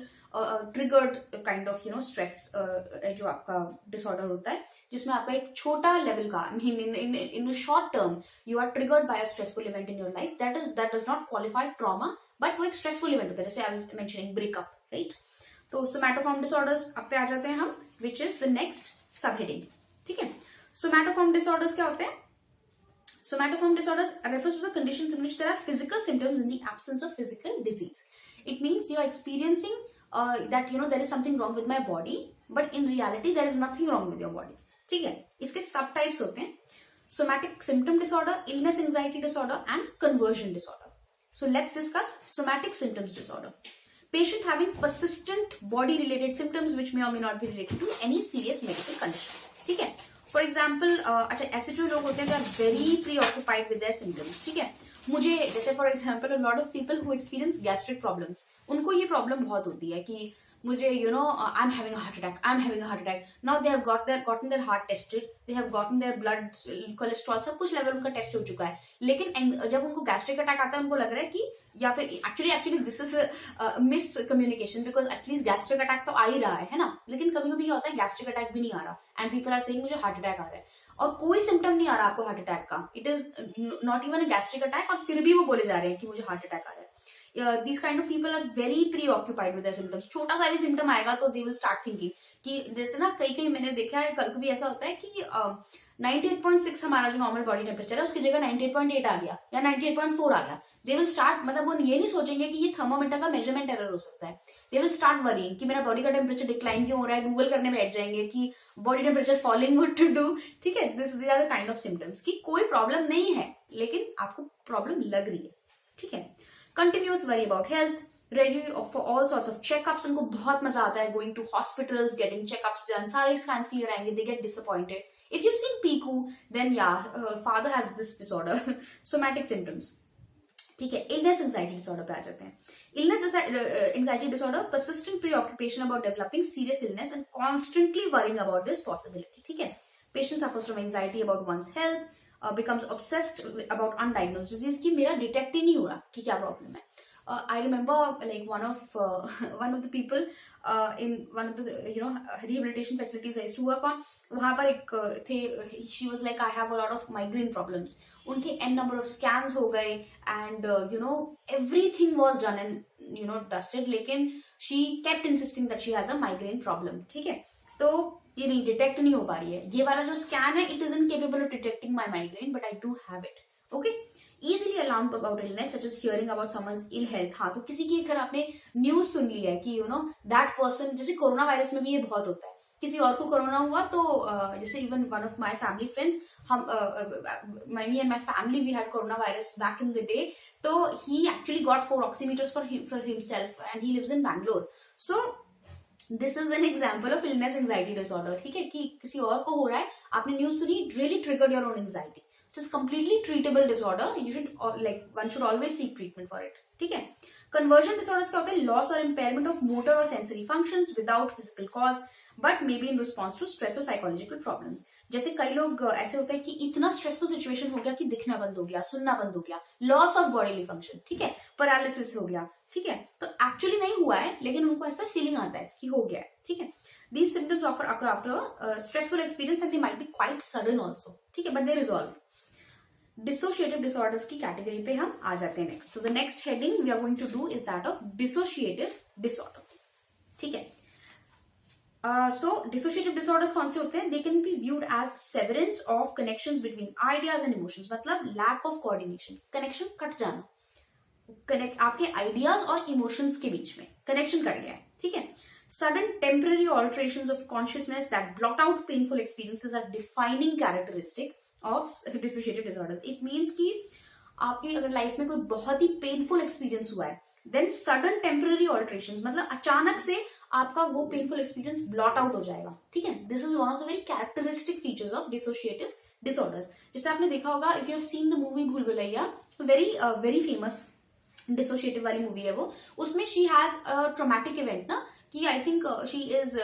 triggered kind of stress जो आपका डिसऑर्डर होता है जिसमें आपका एक छोटा लेवल का in short term you are triggered by a stressful event in your life. That does not qualify trauma, but वो एक स्ट्रेसफुल इवेंट होता है, जैसे I was mentioning breakup, right. तो सोमैटोफॉर्म डिसऑर्डर्स अब पे आ जाते हैं हम, which is the next subheading. ठीक है. सोमैटोफॉर्म डिसऑर्डर्स क्या होते हैं? Somatoform disorders refers to the conditions in which there are physical symptoms in the absence of physical disease. It means you are experiencing that there is something wrong with my body, but in reality there is nothing wrong with your body. ठीक है. इसके सब types होते हैं: somatic symptom disorder, illness anxiety disorder, and conversion disorder. So let's discuss somatic symptoms disorder. Patient having persistent body related symptoms which may or may not be related to any serious medical condition. ठीक है. For example अच्छा, ऐसे जो लोग होते हैं they are very preoccupied with their symptoms. ठीक है. मुझे जैसे for example a lot of people who experience gastric problems, उनको ये प्रॉब्लम बहुत होती है कि मुझे I am having heart attack. Now they have gotten their heart tested, they have gotten their blood cholesterol, सब कुछ लेवल उनका टेस्ट हो चुका है. लेकिन जब उनको गैस्ट्रिक अटैक आता है उनको लग रहा है कि, या फिर actually this is miss communication, because at least gastric attack तो आ ही रहा है ना. लेकिन कभी कभी क्या होता है गैस्ट्रिक अटैक भी नहीं आ रहा एंड पीपल आर सेइंग मुझे हार्ट अटैक आ रहा है, और कोई सिम्टम नहीं आ रहा आपको हार्ट अटैक का. It is not even a gastric attack, और फिर भी वो बोले जा रहे हैं कि मुझे हार्ट अटैक आ रहा है. These kind of people are very preoccupied with their symptoms. छोटा सा भी सिम्टम आएगा तो they will start thinking कि जैसे ना कई मैंने देखा है, कभी कभी ऐसा होता है कि 98.6 हमारा जो नॉर्मल बॉडी टेम्परेचर है उसकी जगह 98.8 आ गया या 98.4 आ गया. दे विल स्टार्ट, मतलब वो ये नहीं सोचेंगे कि ये थर्मोमीटर का मेजरमेंट एरर हो सकता है. दे विल स्टार्ट वरिंग कि मेरा बॉडी का टेम्परेचर डिक्लाइन क्यों हो रहा है. गूगल करने में बैठ जाएंगे कि body temperature falling, what to do. ठीक है. This are the kind of symptoms कि कोई प्रॉब्लम नहीं है लेकिन आपको प्रॉब्लम लग रही है. ठीक है. Continuous worry about health, ready for all sorts of checkups. उनको बहुत मजा आता है going to hospitals, getting checkups done, सारे स्कैन्स क्लियर आएंगे. They get disappointed. If you've seen Piku, then yeah, father has this disorder. Somatic symptoms. ठीक है. Illness anxiety disorder पे आ जाते हैं. Illness anxiety disorder, persistent preoccupation about developing serious illness and constantly worrying about this possibility. ठीक है. Patient suffers from anxiety about one's health, becomes obsessed about undiagnosed disease कि मेरा डिटेक्ट ही नहीं हो रहा कि क्या प्रॉब्लम है. I remember like one of the people in one of the rehabilitation facilities I used to work on. वहां पर एक थे, she was like I have a lot of migraine problems. उनके n number of scans हो गए and everything was done and dusted, लेकिन she kept insisting that she has a migraine problem. ठीक है. तो ये नहीं, डिटेक्ट नहीं हो पा रही है. ये वाला जो स्कैन है it is incapable of detecting my migraine but I do have it. Okay. easily alarmed about illness such as hearing about someone's ill health. हाँ, तो किसी की अगर आपने न्यूज सुन ली है कि that person, जैसे कोरोना वायरस में भी ये बहुत होता है, किसी और को कोरोना हुआ तो जैसे even one of my family friends, हम me and my family we had corona virus back in the day. तो he actually got 4 oximeters for himself and he lives in Bangalore. So this is an example of illness anxiety disorder, ठीक है, कि किसी और को हो रहा है, आपने न्यूज सुनी, really triggered your own anxiety. It is completely treatable disorder. You should one should always seek treatment for it, ठीक है. कन्वर्जन डिसऑर्डर्स क्या होते हैं? लॉस और इम्पेयरमेंट ऑफ मोटर और sensory functions without physical cause but may be in response to stress और psychological problems. जैसे कई लोग ऐसे होते हैं कि इतना स्ट्रेसफुल सिचुएशन हो गया कि दिखना बंद हो गया, सुनना बंद हो गया, लॉस ऑफ बॉडीली फंक्शन, ठीक है, पैरालिसिस हो गया, ठीक है. तो एक्चुअली नहीं हुआ है, लेकिन उनको ऐसा फीलिंग आता है कि हो गया है, ठीक है. These symptoms often occur after a stressful experience and they might be quite sudden also, ठीक है, but they resolve. Dissociative disorders की कैटेगरी पे हम आ जाते हैं next. So the next heading we are going to do is that of dissociative disorder, ठीक है. So dissociative disorders कौन से होते हैं? They can be viewed as severance of connections between ideas and emotions, मतलब lack of coordination, connection cut जाना, connect आपके ideas और इमोशंस के बीच में कनेक्शन कट गया है, ठीक है. Sudden temporary alterations of consciousness that blot out painful experiences are defining characteristic of dissociative disorders. It means कि आपकी अगर लाइफ में कोई बहुत ही पेनफुल एक्सपीरियंस हुआ है, देन सडन टेम्पररी ऑल्ट्रेशंस, मतलब अचानक से आपका वो पेनफुल एक्सपीरियंस ब्लॉट आउट हो जाएगा, ठीक है. This is one of the very characteristic features of dissociative disorders. जैसे आपने देखा होगा, if you have seen the movie भूल भुलैया, वेरी फेमस डिसोशिएटिव वाली मूवी है वो, उसमें she has a traumatic event ना, कि I think she is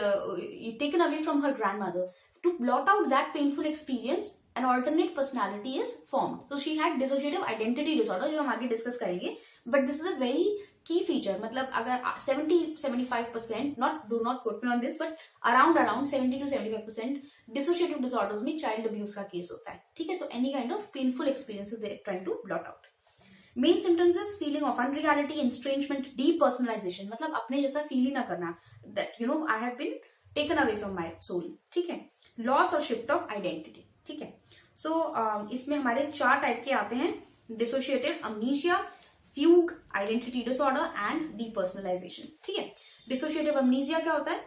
taken away from her grandmother. To blot out that painful experience, an alternate personality is formed. So she had dissociative identity disorder, जो हम आगे discuss करेंगे. But this is a very key feature. मतलब अगर 70-75%, do not quote me on this, but around 70 to 75% dissociative disorders में child abuse का case होता है, ठीक है. तो any kind of painful experiences they are trying to blot out. Main symptoms is feeling of unreality, estrangement, depersonalization, मतलब अपने जैसा फील ही ना करना, that you know I have been taken away from my soul, ठीक है. Loss और shift of identity, ठीक है. सो इसमें हमारे 4 टाइप के आते हैं: dissociative amnesia, fugue, identity disorder and depersonalisation, ठीक है. डिसोशिएटिव अमनीशिया क्या होता है?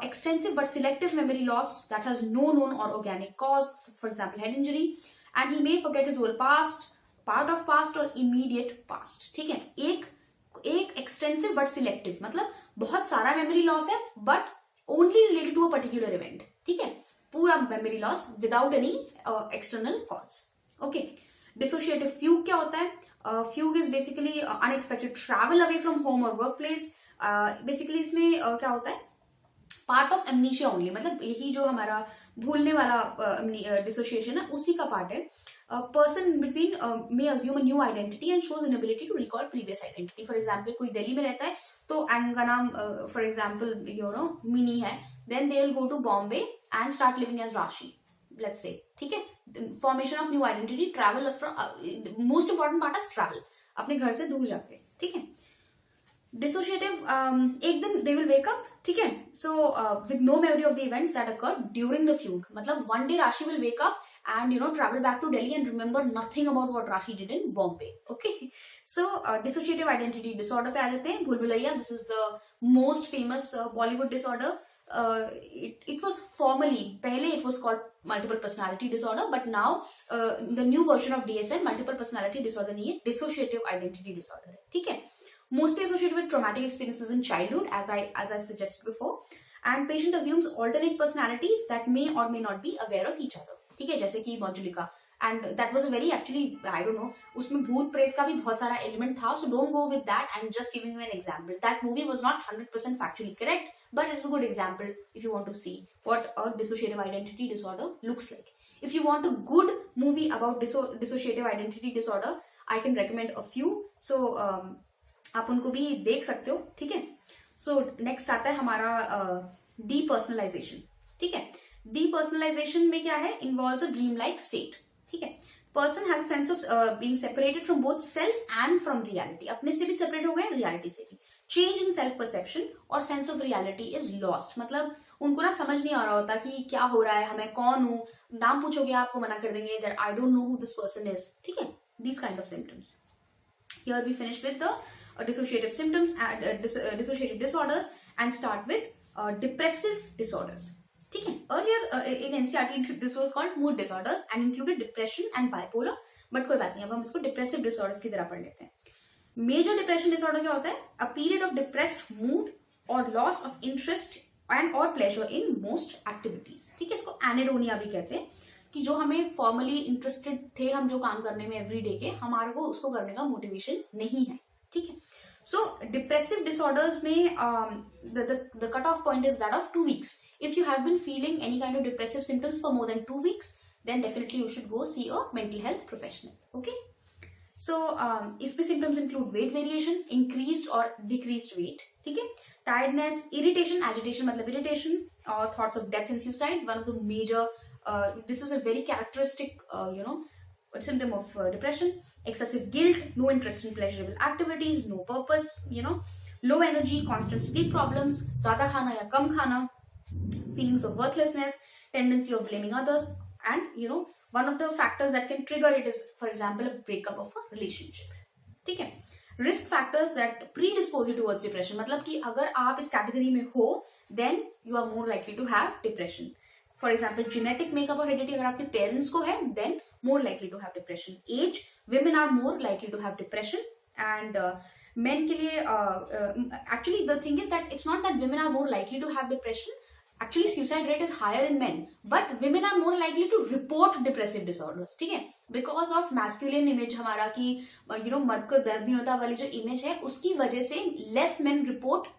Extensive but selective memory loss that has no known और organic cause, for example head injury, and he may forget his whole past, part of past और immediate past, ठीक है. एक एक्सटेंसिव बट सिलेक्टिव, मतलब बहुत सारा मेमोरी लॉस है but only related to a particular event, ठीक है. पूरा memory loss without any external cause, okay. Dissociative fugue क्या होता है? Fugue is basically unexpected travel away from home और वर्क प्लेस. बेसिकली इसमें क्या होता है? पार्ट ऑफ एमनीशिया ओनली, मतलब यही जो हमारा भूलने वाला डिसोशिएशन है उसी का पार्ट है. Person between may assume a new identity and shows inability to recall previous identity. For example कोई दिल्ली में रहता है तो उनका नाम for example you know Mini है, then they will go to Bombay and start living as Rashi, let's say, ठीक है. Formation of new identity, travel from most important part is travel, अपने घर से दूर जाके, ठीक है. Dissociative एक दिन they will wake up, ठीक है. So with no memory of the events that occurred during the fugue, मतलब one day Rashi will wake up and you know travel back to Delhi and remember nothing about what Rashi did in Bombay, okay. So dissociative identity disorder पे आ जाते हैं. भूल Bhulaiyaa, this is the most famous Bollywood disorder. It was formerly, पहले it was called multiple personality disorder, but now the new version of DSM multiple personality disorder नहीं है, dissociative identity disorder है, ठीक है. Mostly associated with traumatic experiences in childhood, as I suggested before, and patient assumes alternate personalities that may or may not be aware of each other, ठीक है. जैसे कि मॉजुलिका, and that was a very actually I don't know, उसमें भूत प्रेत का भी बहुत सारा element था, so don't go with that. I'm just giving you an example. That movie was not 100% factually correct, but it's a good example if you want to see what a dissociative identity disorder looks like. If you want a good movie about dissociative identity disorder, I can recommend a few. So आप उनको भी देख सकते हो, ठीक है. So next आता है हमारा depersonalization, ठीक है. Depersonalization में क्या है? Involves a dream-like state, ठीक है. Person has a sense of being separated from both self and from reality. अपने से भी separate हो गए, reality से भी. Change in self perception और sense of reality is lost. मतलब उनको ना समझ नहीं आ रहा होता कि क्या हो रहा है, मैं कौन हूँ. नाम पूछोगे आपको मना कर देंगे, that I don't know who this person is, ठीक है. These kind of symptoms. Here we finish with the dissociative symptoms and dissociative disorders and start with depressive disorders. ठीक है. Earlier in NCERT this was called mood disorders and included depression and bipolar, but कोई बात नहीं, अब हम इसको depressive disorders की तरह पढ़ लेते हैं. Major depression disorder क्या होता है? A period of depressed mood or loss of interest and और प्लेजर इन मोस्ट एक्टिविटीज। ठीक है, इसको एनेडोनिया भी कहते हैं कि जो हमें फॉर्मली इंटरेस्टेड थे हम जो काम करने में एवरी डे के, हमारे को उसको करने का मोटिवेशन नहीं है। ठीक है, सो डिप्रेसिव डिसऑर्डर्स में the cutoff point is that of 2 weeks. If you have been feeling any kind of depressive symptoms for more than 2 weeks, then definitely you should go see a mental health professional. Okay, so इसमें symptoms include weight variation, increased or decreased weight. ठीक है, tiredness, irritation, agitation मतलब irritation, or thoughts of death and suicide. One of the major this is a very characteristic symptom of depression. Excessive guilt, no interest in pleasurable activities, no purpose, low energy, constant sleep problems, zyada khana ya kam khana, feelings of worthlessness, tendency of blaming others, and one of the factors that can trigger it is, for example, a breakup of a relationship. ठीक है, risk factors that predispose you towards depression, मतलब कि अगर आप इस category में हो then you are more likely to have depression. For example genetic makeup और हेरिडिटी अगर आपके पेरेंट्स को है then more likely to have depression. Age, women are more likely to have depression. And men के लिए actually the thing is that it's not that women are more likely to have depression. Actually, suicide rate is higher in men, but women are more likely to report depressive disorders. ठीक है, because of masculine image हमारा कि मर्द को दर्द नहीं होता वाली जो image है उसकी वजह से less men report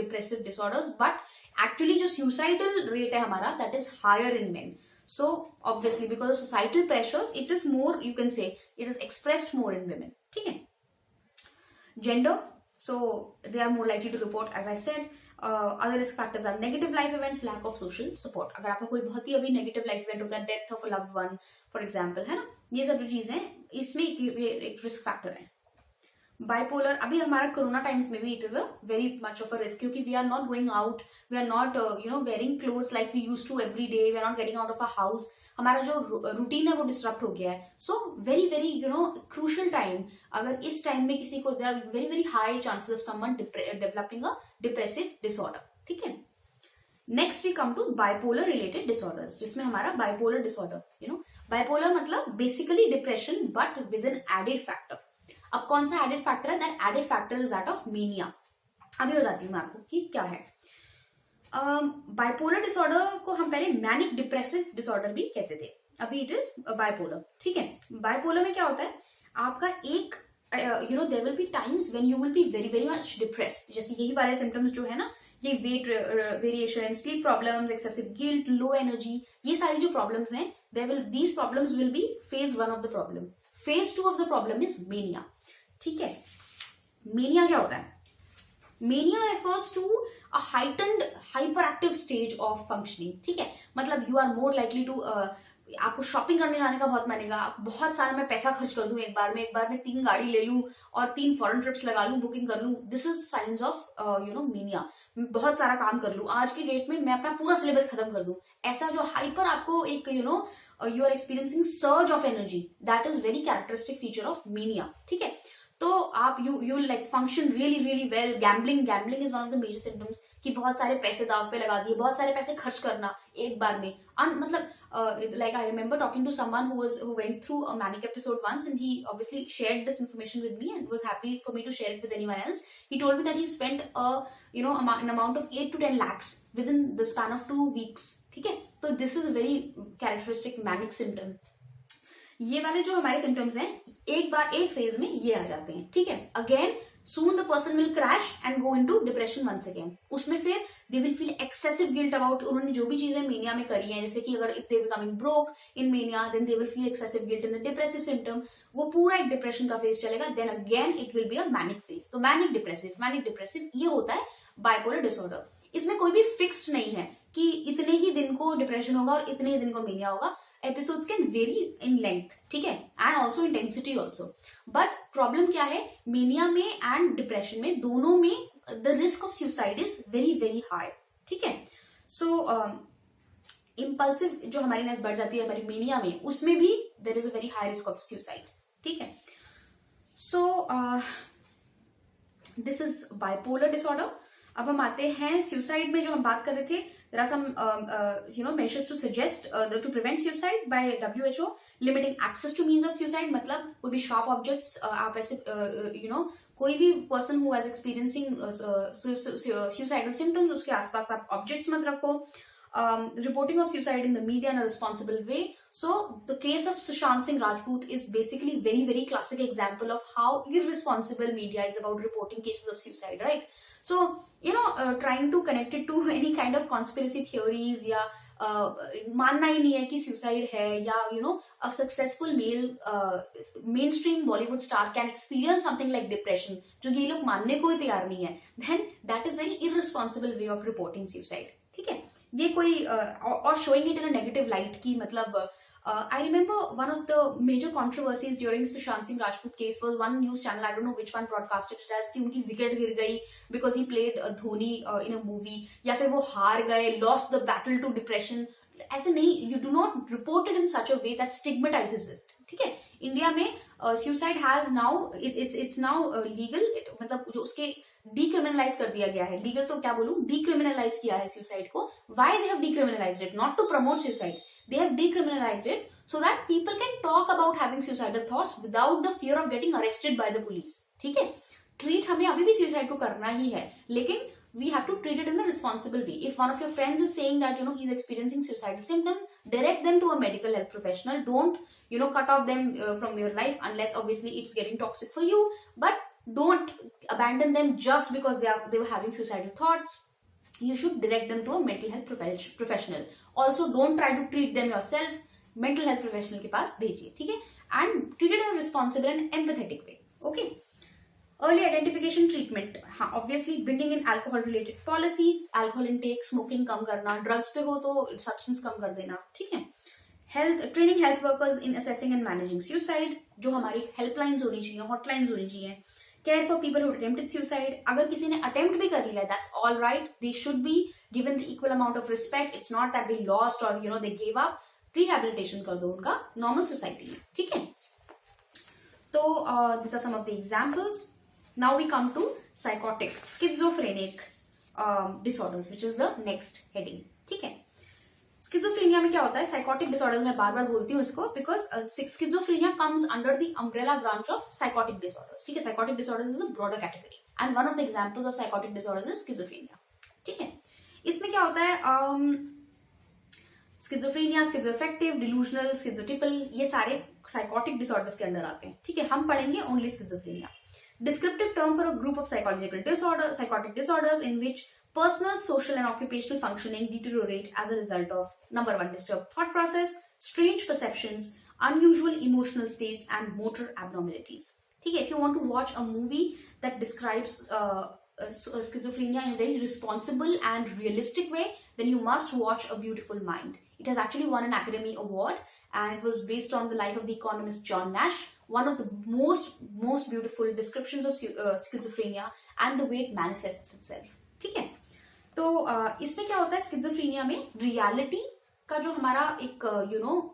depressive disorders, but actually जो suicidal rate है हमारा that is higher in men. So obviously because of societal pressures it is more, you can say it is expressed more in women. ठीक है, gender, so they are more likely to report, as I said. Other risk factors are negative life events, lack of social support. अगर आपका कोई बहुत ही अभी negative life event होता है, death of a loved one for example, है ना, ये सब जो चीजें इसमें एक रिस्क फैक्टर है. बाइपोलर, अभी हमारा कोरोना टाइम्स में भी it is a very much of a risk, क्योंकि we are not going out, we are not wearing clothes like we used to every day, we are not getting out of a house. हमारा जो routine है वो disturb हो गया है. So very very crucial time. अगर इस टाइम में किसी को, there are very very high chances of someone developing a depressive disorder. ठीक है, next we come to bipolar related disorders, जिसमें हमारा बाइपोलर डिसऑर्डर, बाइपोलर मतलब basically depression but with an added factor. अब कौन सा एडेड फैक्टर है? That added factor is that of mania. अभी बताती हूँ मैं आपको कि क्या है. बाइपोलर डिसऑर्डर को हम पहले मैनिक डिप्रेसिव डिसऑर्डर भी कहते थे, अभी इट इज बाइपोलर. ठीक है, बाइपोलर में क्या होता है, आपका एक there will be times when you will be very very much depressed. जैसे यही वाले सिम्टम्स जो है ना, ये weight variation, sleep problems, excessive guilt, low energy, ये सारी जो प्रॉब्लम्स हैं, these problems will be phase 1 of the problem. Phase 2 of the problem is mania. ठीक है, मेनिया क्या होता है? Mania refers to a heightened hyperactive stage of functioning. ठीक है, मतलब you are more likely to, आपको शॉपिंग करने जाने का बहुत मानेगा, बहुत सारा मैं पैसा खर्च कर दूं एक बार में 3 गाड़ी ले लूं और 3 फॉरेन ट्रिप्स लगा लूं, बुकिंग कर लूं. This is science of mania. बहुत सारा काम कर लूं, आज की डेट में मैं अपना पूरा सिलेबस खत्म कर दूं. ऐसा जो हाइपर आपको एक you are experiencing surge of energy, that is very characteristic feature of mania. ठीक है, तो आप you like function really really well. Gambling is one of the major symptoms, कि बहुत सारे पैसे दाव पे लगा दिए, बहुत सारे पैसे खर्च करना एक बार में. मतलब like I remember talking to someone who went through a manic episode once, and he obviously shared this information with me and was happy for me to share it with anyone else. He told me that he spent an amount of 8 to 10 lakhs within the span of 2 weeks. ठीक है, तो this is a very characteristic manic symptom. ये वाले जो हमारे symptoms हैं, एक phase में ये आ जाते हैं. ठीक है, again soon the person will crash and go into depression once again. उसमें फिर they will feel excessive guilt about उन्होंने जो भी चीजें मेनिया में करी हैं, जैसे कि अगर if they becoming broke in mania, then they will feel excessive guilt in the depressive symptom. वो पूरा एक डिप्रेशन का फेज चलेगा. then again it will be a manic phase. तो manic depressive ये होता है बाइपोलर डिसऑर्डर. इसमें कोई भी फिक्स्ड नहीं है कि इतने ही दिन को डिप्रेशन होगा और इतने ही दिन को मेनिया होगा. Episodes can vary in length, ठीक है, and also intensity also. But problem क्या है, मेनिया में एंड डिप्रेशन में दोनों में the risk of suicide is very very high. ठीक है, so impulsive जो हमारी बढ़ जाती है हमारी मेनिया में, उसमें भी there is a very high risk of suicide. ठीक है, so this is bipolar disorder. अब हम आते हैं सुसाइड में. जो हम बात कर रहे थे, there are some measures to suggest to prevent suicide by WHO. Limiting access to means of suicide, मतलब कोई भी sharp objects आप ऐसे कोई भी person who is experiencing suicidal symptoms, उसके आसपास आप ऑब्जेक्ट्स मत रखो. Reporting of suicide in the media in a responsible way. So the case of Sushant Singh Rajput is basically very classic example of how irresponsible media is about reporting cases of suicide, right? So trying to connect it to any kind of conspiracy theories या मानना ही नहीं है कि suicide है, या a successful male mainstream Bollywood star can experience something like depression, जो ये लोग मानने को ही तैयार नहीं है, then that is very irresponsible way of reporting suicide. ठीक है, ये कोई और showing it in a negative light की मतलब I remember one of the major controversies during Sushant Singh Rajput case was one news channel, I don't know which one, broadcasted it as कि उनकी wicket गिर गई because he played Dhoni in a movie, या फिर वो हार गए, lost the battle to depression. ऐसे नहीं, you do not report it in such a way that stigmatizes it. ठीक है, इंडिया में suicide has now it's now legal, मतलब जो उसके decriminalize कर दिया गया है. लीगल तो क्या बोलूं, decriminalize किया है suicide को. Why they have decriminalized it? Not to promote suicide. They have decriminalized it so that people can talk about having suicidal thoughts without the fear of getting arrested by the police. ठीक है, treat हमें अभी भी suicide को करना ही है, लेकिन we have to treat it in a responsible way. If one of your friends is saying that he's experiencing suicidal symptoms, direct them to a medical health professional. Don't cut off them from your life unless obviously it's getting toxic for you. But don't abandon them just because they were having suicidal thoughts. You should direct them to a mental health professional. Also, don't try to treat them yourself. Mental health professional के पास भेजिए, ठीक है? And treat it in a responsible and empathetic way. Okay. Early identification treatment. हाँ, obviously bringing in alcohol-related policy, alcohol intake, smoking कम करना, drugs पे हो तो substance कम कर देना, ठीक है? Training health workers in assessing and managing suicide. जो हमारी helplines होनी चाहिए, hotlines होनी चाहिए. Care for people who attempted suicide. अगर किसी ने attempt भी कर लिया, that's all right. They should be given the equal amount of respect. It's not that they lost or they gave up. Rehabilitation कर दो उनका normal society में, ठीक है? तो these are some of the examples. Now we come to psychotic, schizophrenic disorders, which is the next heading. ठीक है? Schizophrenia में क्या होता है? Psychotic disorders मैं बार बार बोलती हूँ इसको because schizophrenia comes under the umbrella branch of psychotic disorders. ठीक है? Psychotic disorders is a broader category and one of the examples of psychotic disorders is schizophrenia. ठीक है? इसमें क्या होता है? Schizophrenia, schizoaffective, delusional, schizotypal, ये सारे psychotic disorders के अंदर आते हैं. ठीक है? हम पढ़ेंगे only schizophrenia. Descriptive term for a group of psychotic disorders in which personal, social and occupational functioning deteriorate as a result of number 1, disturbed thought process, strange perceptions, unusual emotional states and motor abnormalities. Okay, if you want to watch a movie that describes schizophrenia in a very responsible and realistic way, then you must watch A Beautiful Mind. It has actually won an Academy Award and it was based on the life of the economist John Nash, one of the most beautiful descriptions of schizophrenia and the way it manifests itself. ठीक है? तो इसमें क्या होता है? Schizophrenia में reality का जो हमारा एक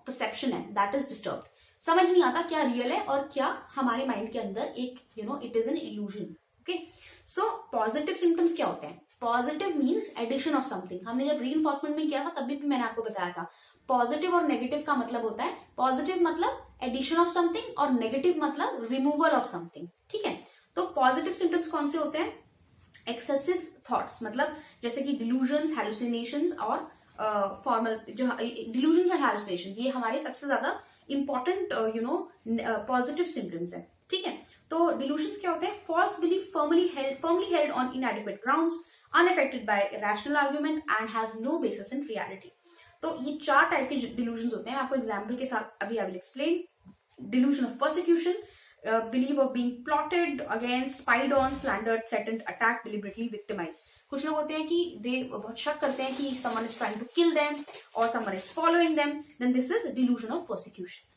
परसेप्शन है, दैट इज डिस्टर्ब्ड. समझ नहीं आता क्या रियल है और क्या हमारे माइंड के अंदर एक it is an illusion. Okay, so positive symptoms क्या होते हैं? Positive means addition of something. हमने जब रीइंफोर्समेंट में किया था तब भी मैंने आपको बताया था पॉजिटिव और नेगेटिव का मतलब होता है, पॉजिटिव मतलब एडिशन ऑफ समथिंग और नेगेटिव मतलब रिमूवल ऑफ समथिंग. ठीक है? तो पॉजिटिव सिम्टम्स कौन से होते हैं? एक्सेसिव थॉट्स, मतलब जैसे कि डिल्यूजन्स, हैलुसिनेशंस और फॉर्मल जो डिल्यूजन्स एंड हैलुसिनेशंस, ये हमारे सबसे ज्यादा इंपॉर्टेंट पॉजिटिव सिम्टम्स है. ठीक है? तो डिल्यूजन्स क्या होते हैं? False belief firmly held on inadequate grounds, unaffected by rational argument and has no basis in reality. तो ये 4 टाइप के डिल्यूजन्स होते हैं. आपको एग्जाम्पल के साथ अभी I will explain. Delusion of persecution, belief of being plotted against, spied on, slandered, threatened, attacked, deliberately victimized. कुछ लोग होते हैं कि they बहुत शक करते हैं कि someone is trying to kill them or someone is following them. Then this is delusion of persecution.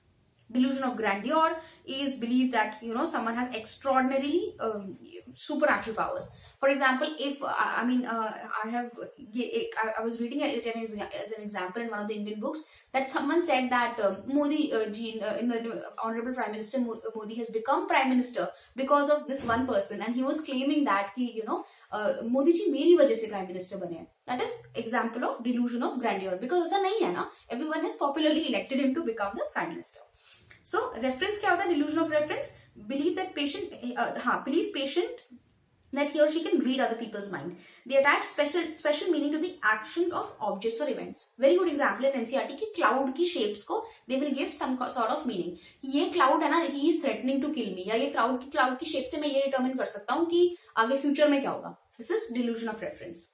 Delusion of grandeur is belief that someone has extraordinarily supernatural powers. For example, if I was reading it as an example in one of the Indian books that someone said that Modi Honorable Prime Minister Modi has become Prime Minister because of this one person, and he was claiming that Modi ji मेरी वजह से Prime Minister बने हैं. That is example of delusion of grandeur, because ऐसा नहीं है ना, everyone has popularly elected him to become the Prime Minister. So reference क्या होता है? Delusion of reference, believe patient that he or she can read other people's mind. They attach special meaning to the actions of objects or events. Very good example in NCERT की cloud की shapes को they will give some sort of meaning. ये cloud है ना, he is threatening to kill me, या ये cloud की shape से मैं ये determine कर सकता हूँ कि आगे future में क्या होगा. This is delusion of reference.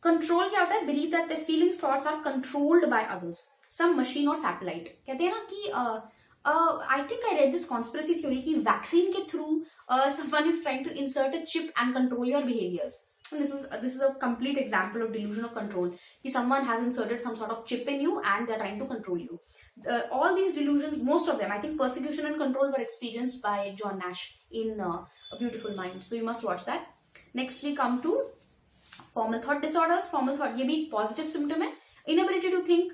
Control क्या होता है? Believe that the feelings, thoughts are controlled by others, some machine or satellite. कहते हैं ना कि I think I read this conspiracy theory कि vaccine के through someone is trying to insert a chip and control your behaviors. And this is a complete example of delusion of control. कि someone has inserted some sort of chip in you and they're trying to control you. All these delusions, most of them, I think persecution and control were experienced by John Nash in A Beautiful Mind. So you must watch that. Next we come to formal thought disorders. Formal thought, ये भी positive symptom है. Inability to think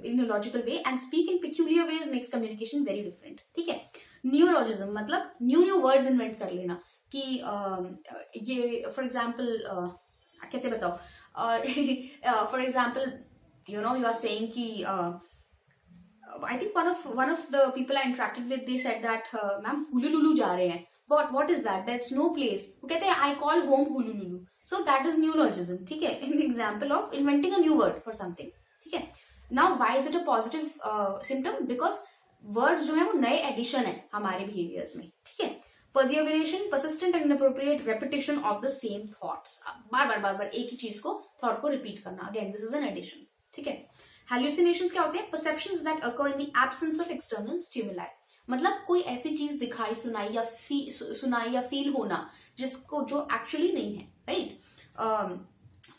in a logical way and speak in peculiar ways makes communication very different. ठीक है. Neologism मतलब new words invent कर लेना कि ये for example कैसे बताओ, for example you are saying कि I think one of the people I interacted with, they said that ma'am Hululu जा रहे हैं. What is that? That's no place. वो कहते हैं I call home Hululu. So that is neologism. ठीक है. An example of inventing a new word for something. ठीक है. Now why is it a positive symptom? Because words जो है वो नए addition है हमारे behaviors में. ठीक है. Perseveration, persistent and inappropriate repetition of the same thoughts. बार एक ही चीज को thought को repeat करना. Again, this is an addition. ठीक है. Hallucinations क्या होते हैं? Perceptions that occur in the absence of external stimuli. मतलब कोई ऐसी चीज दिखाई सुनाई या फील होना जिसको जो एक्चुअली नहीं है, राइट?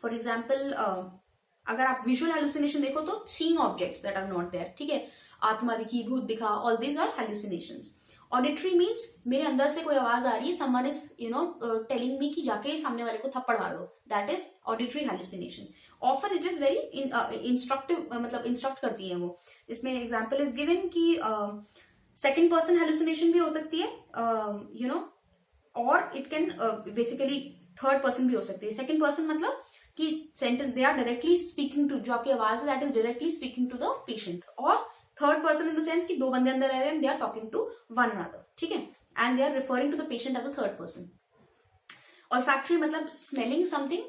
फॉर एग्जाम्पल अगर आप विजुअल हेलुसिनेशन देखो तो seeing objects that are not there. ठीक है. आत्मा दिखी, भूत दिखा, all these are hallucinations. Auditory means मेरे अंदर से कोई आवाज आ रही है, समवन इज टेलिंग मी कि जाके सामने वाले को थप्पड़ मार दो. That is auditory hallucination. Often it is very instructive, मतलब इंस्ट्रक्ट करती है वो. इसमें एग्जाम्पल इज गिवन कि सेकेंड पर्सन हेलुसिनेशन भी हो सकती है, और it can basically third person भी हो सकती है. सेकेंड पर्सन मतलब कि sentence they are directly speaking to, जो आपकी आवाज है that is directly speaking to the patient. और third person in the sense कि दो बंदे अंदर रह रहे हैं, they are talking to one another. ठीक है. And they are referring to the patient as a third person. Olfactory मतलब स्मेलिंग समथिंग.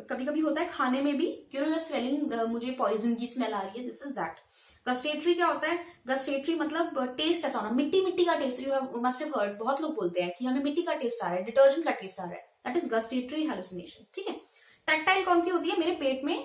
कभी कभी होता है खाने में भी, स्मेलिंग मुझे पॉइजन की स्मेल आ रही है, दिस इज दैट. गस्टेटरी क्या होता है? गस्टेटरी मतलब टेस्ट ऐसा होना, मिट्टी का taste. You must have heard, बहुत लोग बोलते हैं कि हमें मिट्टी का टेस्ट आ रहा है, डिटर्जेंट का टेस्ट आ रहा है. That is gustatory hallucination. ठीक है. टैक्टाइल कौन सी होती है? मेरे पेट में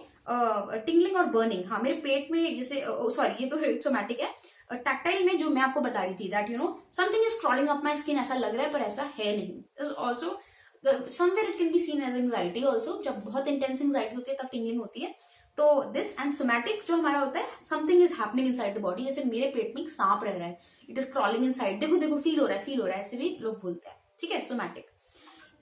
टिंगलिंग और बर्निंग. हाँ, मेरे पेट में जैसे सॉरी ये तो सोमैटिक है. टैक्टाइल में जो मैं आपको बता रही थी that something is crawling up my skin, ऐसा लग रहा है पर ऐसा है नहीं. Also somewhere it can be seen as anxiety also. जब बहुत इंटेंस एंग्जाइटी होती है तब टिंगलिंग होती है. तो दिस एंड सोमैटिक जो हमारा होता है, something is happening inside the body. जैसे मेरे पेट में एक सांप रह रहा है, इट इज क्रॉलिंग इनसाइड, देखो फील हो रहा है, ऐसे भी लोग बोलते हैं. ठीक है. सोमैटिक.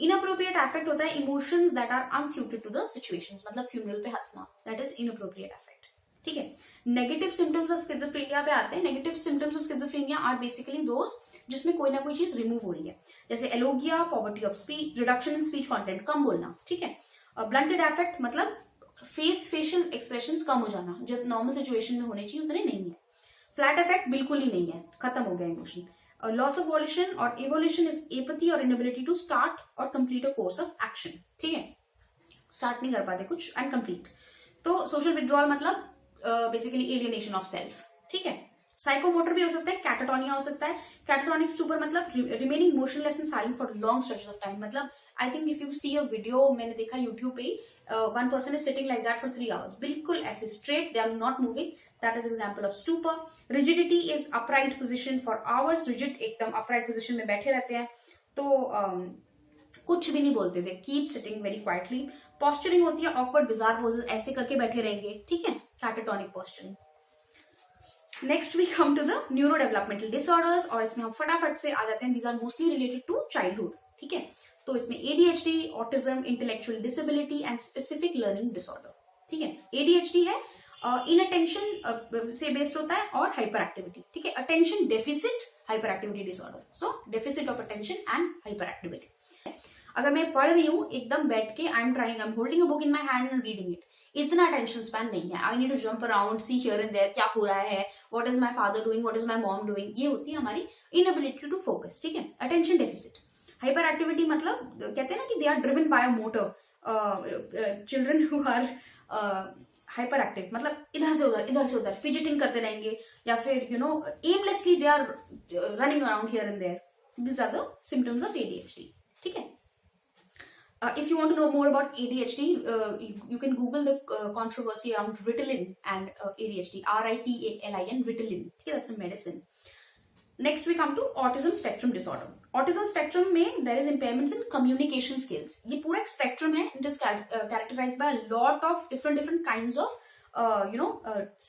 इनअप्रोप्रिएट अफेक्ट होता है emotions that are unsuited to the situations. मतलब फ्यूनरल पे हंसना, दैट इज इनअप्रोप्रिएट अफेक्ट. ठीक है. नेगेटिव सिम्टम्स ऑफ स्किज़ोफ्रेनिया पे आते हैं. Negative symptoms of schizophrenia are basically those जिसमें कोई ना कोई चीज रिमूव हो रही है, जैसे alogia, poverty of speech, reduction in speech content, कम बोलना. ठीक है. ब्लंटेड अफेक्ट मतलब फेशियल एक्सप्रेशंस कम हो जाना, जो नॉर्मल सिचुएशन में होने चाहिए उतने नहीं है. फ्लैट इफेक्ट बिल्कुल ही नहीं है, खत्म हो गया इमोशन. लॉस ऑफ वॉल्यूशन और इवोल्यूशन इज एपैथी और इनएबिलिटी टू स्टार्ट और complete a course of action. ठीक है. स्टार्ट नहीं कर पाते कुछ एंड कंप्लीट. तो सोशल विड्रॉल मतलब बेसिकली एलियनेशन ऑफ सेल्फ. ठीक है. साइकोमोटर भी हो सकता है, कैटाटोनिया हो सकता है. कैटाटोनिक स्टूपर मतलब remaining motionless and silent for long stretches of time. मतलब I think if you see a video, मैंने देखा यूट्यूब पे, one person is sitting like that for 3 hours, बिल्कुल ऐसे straight, they are not moving. That is example of stupor. Rigidity is upright position for hours. Rigid एकदम upright position में बैठे रहते हैं, तो कुछ भी नहीं बोलते थे, keep sitting very quietly. Posturing होती है ऑकवर्ड बिजार पोजेस, ऐसे करके बैठे रहेंगे. ठीक है. Catatonic posturing. Next we come to the neurodevelopmental disorders, और इसमें हम फटाफट से आ जाते हैं. These are mostly related to childhood. ठीक है. तो इसमें ADHD, autism, intellectual disability and specific learning disorder. ठीक है. ADHD है इनअटेंशन से बेस्ड होता है, और हाइपर एक्टिविटी. ठीक है. Attention deficit hyper activity disorder. So deficit of attention and hyper activity. अगर मैं पढ़ रही हूँ एकदम बैठ के, I am holding a book in my hand and reading it, इतना अटेंशन स्पैन नहीं है. I need to jump around, see here and there, क्या हो रहा है, what is my father doing, what is my mom doing. ये होती है हमारी इनएबिलिटी टू फोकस. ठीक है, अटेंशन डेफिसिट. हाइपर एक्टिविटी मतलब कहते हैं ना कि they are driven by a motor. Children who are hyper active मतलब इधर से उधर फिजिटिंग करते रहेंगे, या फिर aimlessly they are running around here and there. These are the symptoms of ADHD. ठीक है. If you want to know more about ADHD, you can Google the controversy around Ritalin and ADHD. Ritalin, Ritalin. Okay, that's a medicine. Next we come to autism spectrum disorder. Autism spectrum में there is impairments in communication skills. ये पूरा एक spectrum है. It is characterized by a lot of different kinds of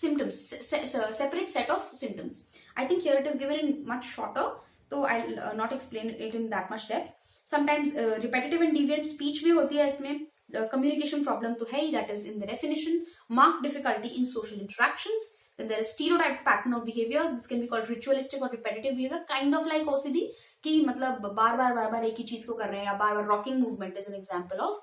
symptoms, separate set of symptoms. I think here it is given in much shorter, so I'll not explain it in that much depth. Sometimes repetitive and deviant speech भी होती है इसमें. Communication problem तो है ही, that is in the definition. Marked difficulty in social interactions. Then there is stereotyped pattern of behavior. This can be called ritualistic or repetitive behavior, kind of like OCD, कि मतलब बार बार एक ही चीज को कर रहे हैं, या बार rocking movement is an example of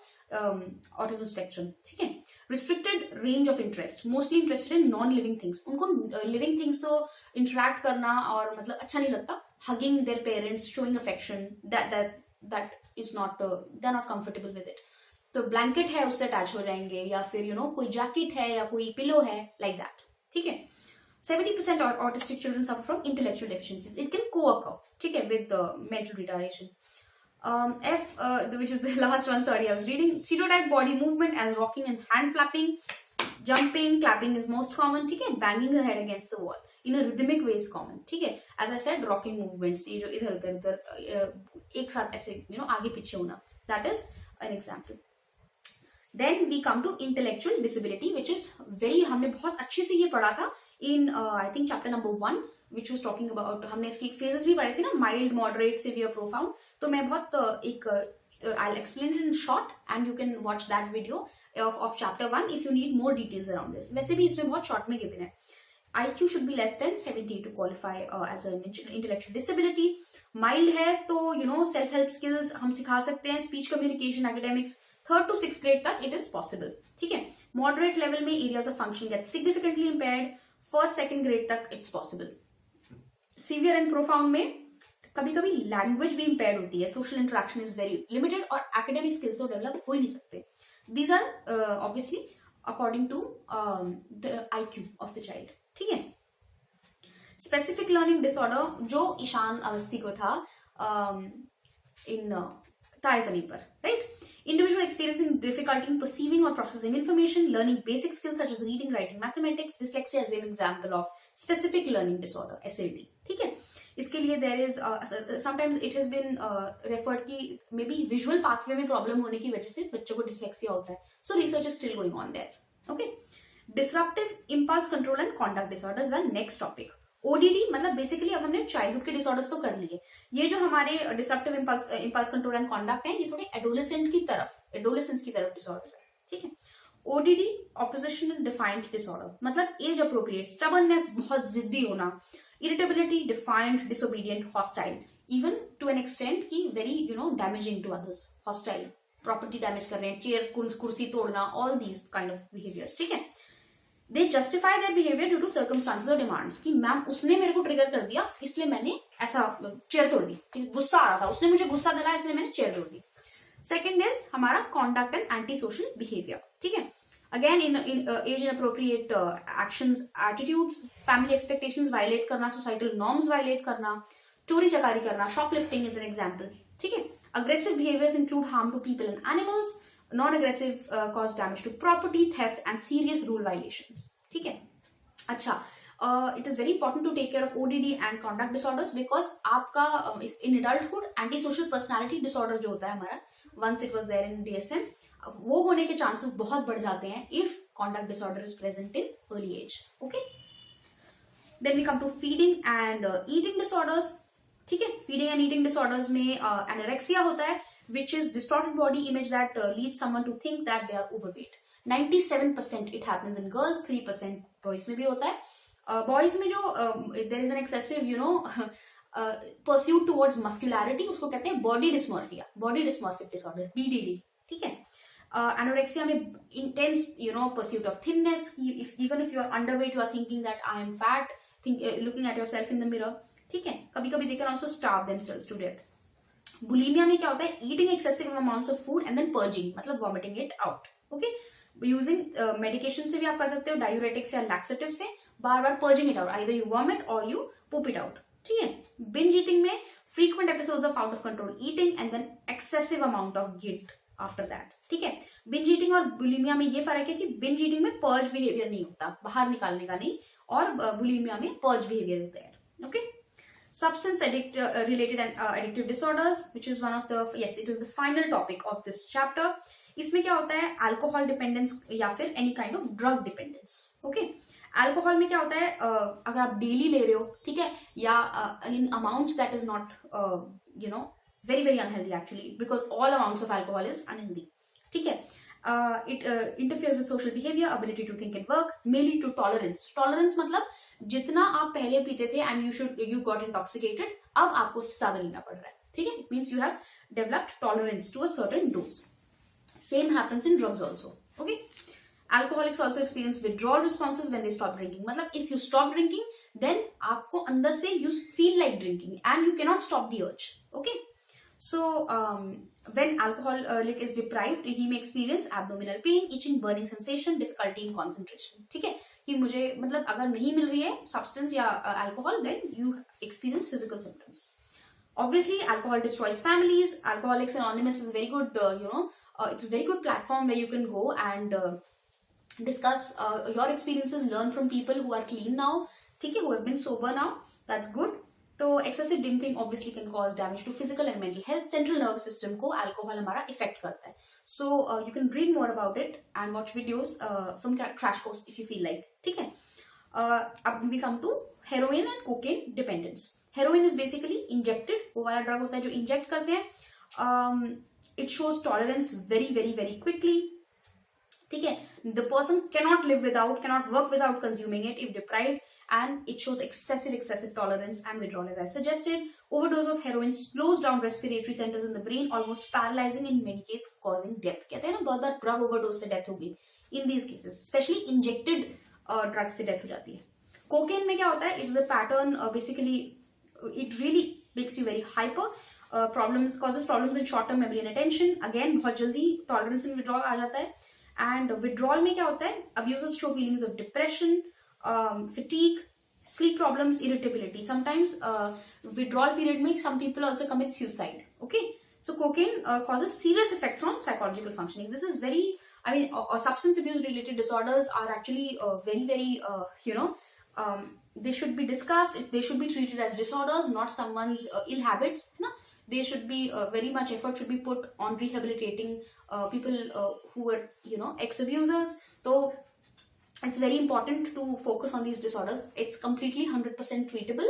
autism spectrum. ठीक है. Restricted range of interest, mostly interested in non-living things. उनको living things से interact करना और मतलब अच्छा नहीं लगता. Hugging their parents, showing affection, that is not they're not comfortable with it. तो ब्लैंकेट है उससे अटैच हो जाएंगे, या फिर कोई जैकेट है या कोई पिलो है, like that. ठीक है. 70% autistic children suffer from intellectual deficiencies. It can co-occur, ठीक है, with mental retardation. Which is the last one, sorry, I was reading. Stereotype body movement as rocking and hand flapping, jumping, clapping is most common. ठीक है. Banging the head against the wall in a rhythmic way is common. ठीक है. As I said, rocking movements, ये जो इधर उधर एक साथ ऐसे आगे पीछे होना, that is an example. Then we come to intellectual disability, which is very, हमने बहुत अच्छे से ये पढ़ा था in I think chapter number 1, which was talking about, हमने इसकी phases भी पढ़े थे ना, mild, moderate, severe, profound. तो मैं बहुत I'll explain it in short and you can watch that video of chapter 1 if you need more details around this. वैसे भी इसमें बहुत short में given है. IQ should be less than 70 to qualify as an intellectual disability. Mild है तो self help skills हम सिखा सकते हैं, speech communication, academics. 3rd to 6th grade तक it is possible. ठीक है. Moderate level में areas of functioning get significantly impaired. 1st, 2nd grade तक it's possible. Severe and profound में कभी कभी language भी impaired होती है, social interaction is very limited और academic skills तो develop हो ही नहीं सकते. These are obviously according to the IQ of the child. ठीक है. Specific learning disorder जो ईशान अवस्थी को था in तारे जमीन पर, right? Individual experiencing difficulty in perceiving or processing information, learning basic skills such as reading, writing, mathematics. Dyslexia is an example of specific learning disorder, SLD. ठीक है. इसके लिए there is sometimes it has been referred कि maybe visual pathway में problem होने की वजह से बच्चों को dyslexia होता है. So research is still going on there. Okay. Disruptive impulse control and conduct disorders is the next topic. ODD मतलब बेसिकली अब हमने चाइल्डहुड के डिसऑर्डर्स तो कर लिए. ये जो हमारे disruptive impulse control and conduct है, ये थोड़े एडोलेसेंस की तरफ डिसऑर्डर्स है. ठीक है. ODD ऑपोजिशनल डिफाइंड डिसऑर्डर मतलब एज अप्रोप्रिएट, स्टबर्ननेस बहुत जिद्दी होना, irritability, defiant, disobedient, hostile, even to an extent की very damaging to others, hostile, property damage कर रहे हैं, चेयर कुर्सी तोड़ना, all these kind of behaviours. ठीक है. They justify their behavior due to circumstances or demands. कि मैम उसने मेरे को ट्रिगर कर दिया इसलिए मैंने ऐसा चेयर तोड़ दी, गुस्सा आ रहा था, उसने मुझे गुस्सा दिलाया इसलिए मैंने चेयर तोड़ दी. सेकंड इज हमारा conduct and anti social behaviour. ठीक है. Again in age inappropriate actions, attitudes, family expectations violate करना, सोसाइटल नॉर्म्स वायलेट करना, चोरी चकारी करना, शॉपलिफ्टिंग इज एन एग्जांपल. ठीक है. Aggressive behaviours include harm to people and animals. Non-aggressive cause damage to property, theft and serious rule violations. ठीक है. अच्छा, it is very important to take care of ODD and conduct disorders because आपका in adulthood antisocial personality disorder जो होता है हमारा, once it was there in DSM, वो होने के chances बहुत बढ़ जाते हैं if conduct disorder is present in early age. Okay. Then we come to feeding and eating disorders. ठीक है. Feeding and eating disorders में anorexia होता है, which is distorted body image that leads someone to think that they are overweight. 97% it happens in girls, 3% boys में भी होता है. Boys में जो there is an excessive pursuit towards muscularity, उसको कहते हैं body dysmorphia, body dysmorphic disorder, BDD. ठीक है. Anorexia में intense, pursuit of thinness. Even if you are underweight, you are thinking that I am fat. Looking at yourself in the mirror. ठीक है. कभी-कभी they can also starve themselves to death. Bulimia में क्या होता है? Eating excessive amounts of food and then purging, मतलब vomiting it out. Okay. Using medication से भी आप कर सकते हो, diuretics या laxative से बार-बार purging it out. Either you vomit or you poop it out. ठीक है. Binge eating में frequent episodes of out of control eating and then excessive amount of guilt after that. ठीक है. Binge eating और bulimia में ये फर्क है कि binge eating में purge behavior नहीं होता, बाहर निकालने का नहीं, और bulimia में purge behavior is there. Okay. Substance related and addictive disorders, which is one of the, yes, it is the final topic of this chapter. इसमें क्या होता है? Alcohol dependence या फिर any kind of drug dependence. Okay. Alcohol में क्या होता है? अगर आप daily ले रहे हो, ठीक है, या in amounts that is not, very very unhealthy actually, because all amounts of alcohol is unhealthy. ठीक है. It interferes with social behavior, ability to think and work, may lead to tolerance. Tolerance मतलब जितना आप पहले पीते थे and you got intoxicated, अब आपको ज्यादा लेना पड़ रहा है. ठीक है. It means you have developed tolerance to a certain dose. Same happens in drugs also. Okay. Alcoholics also experience withdrawal responses when they stop drinking. मतलब if you stop drinking, then आपको अंदर से you feel like drinking and you cannot stop the urge. Okay. So when alcoholic is deprived, he may experience abdominal pain, itching, burning sensation, difficulty in concentration. ठीक है, कि मुझे मतलब अगर नहीं मिल रही है substance या alcohol, then you experience physical symptoms. Obviously, alcohol destroys families. Alcoholics Anonymous is very good. It's a very good platform where you can go and discuss your experiences, learn from people who are clean now. ठीक है, who have been sober now. That's good. तो excessive drinking obviously can cause damage to physical and mental health. Central nervous system को alcohol हमारा affect करता है. So you can read more about it and watch videos from crash course if you feel like. ठीक है. अब we come to heroin and cocaine dependence. Heroin is basically injected. वो वाला drug होता है जो inject करते हैं. It shows tolerance very very very quickly. ठीक है. The person cannot work without consuming it if deprived, and it shows excessive tolerance and withdrawal as I suggested. Overdose of heroin slows down respiratory centers in the brain, almost paralyzing in many cases, causing death. कहते हैं ना बहुत बार drug overdose से death होगी. In these cases, especially injected drugs से death हो जाती है. Cocaine में क्या होता है? It is a pattern. Basically, it really makes you very hyper. Causes problems in short-term memory and attention. Again, बहुत जल्दी tolerance and withdrawal आ जाता है. And withdrawal में क्या होता है? Abusers show feelings of depression, fatigue, sleep problems, irritability. Sometimes withdrawal period में some people also commit suicide. Okay, so cocaine causes serious effects on psychological functioning. This is very, substance abuse related disorders are actually very they should be discussed. They should be treated as disorders, not someone's ill habits. No? They should be very much effort should be put on rehabilitating people who are ex-abusers. So it's very important to focus on these disorders. It's completely 100% treatable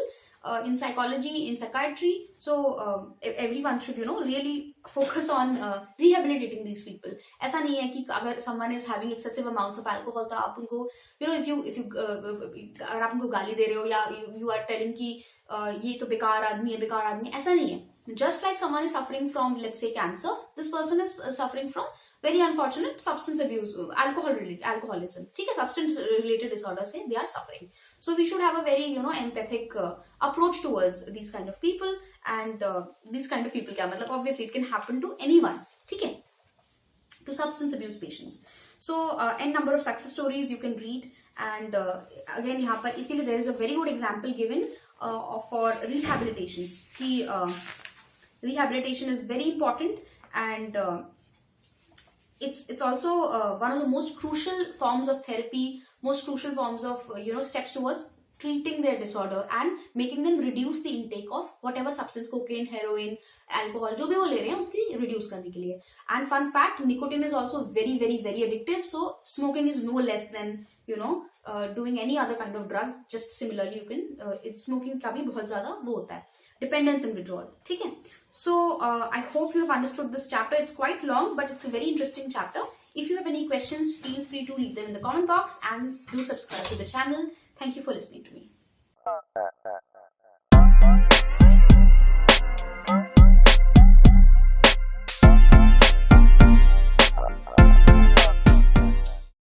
in psychology, in psychiatry. So everyone should really focus on rehabilitating these people. ऐसा नहीं है कि अगर someone is having excessive amounts of alcohol तो आप उनको if you अगर आप उनको गाली दे रहे हो या you are telling कि ये तो बेकार आदमी है, ऐसा नहीं है. Just like someone is suffering from, let's say, cancer, this person is suffering from very unfortunate substance abuse, alcoholism. ठीक है, substance related disorders they are suffering. So we should have a very empathic approach towards these kind of people. And these kind of people क्या मतलब obviously it can happen to anyone. ठीक है, to substance abuse patients. So n number of success stories you can read. And again यहाँ पर इसीलिए there is a very good example given for rehabilitation. Rehabilitation is very important, and it's also one of the most crucial forms of therapy, most crucial forms of steps towards treating their disorder and making them reduce the intake of whatever substance, cocaine, heroin, alcohol, जो भी वो ले रहे हैं उसकी reduce करने के लिए. And fun fact, nicotine is also very addictive. So smoking is no less than doing any other kind of drug. Just similarly, you can it's smoking का भी बहुत ज़्यादा वो होता है, dependence and withdrawal. ठीक है. So I hope you have understood this chapter. It's quite long, but it's a very interesting chapter. If you have any questions, feel free to leave them in the comment box and do subscribe to the channel. Thank you for listening to me.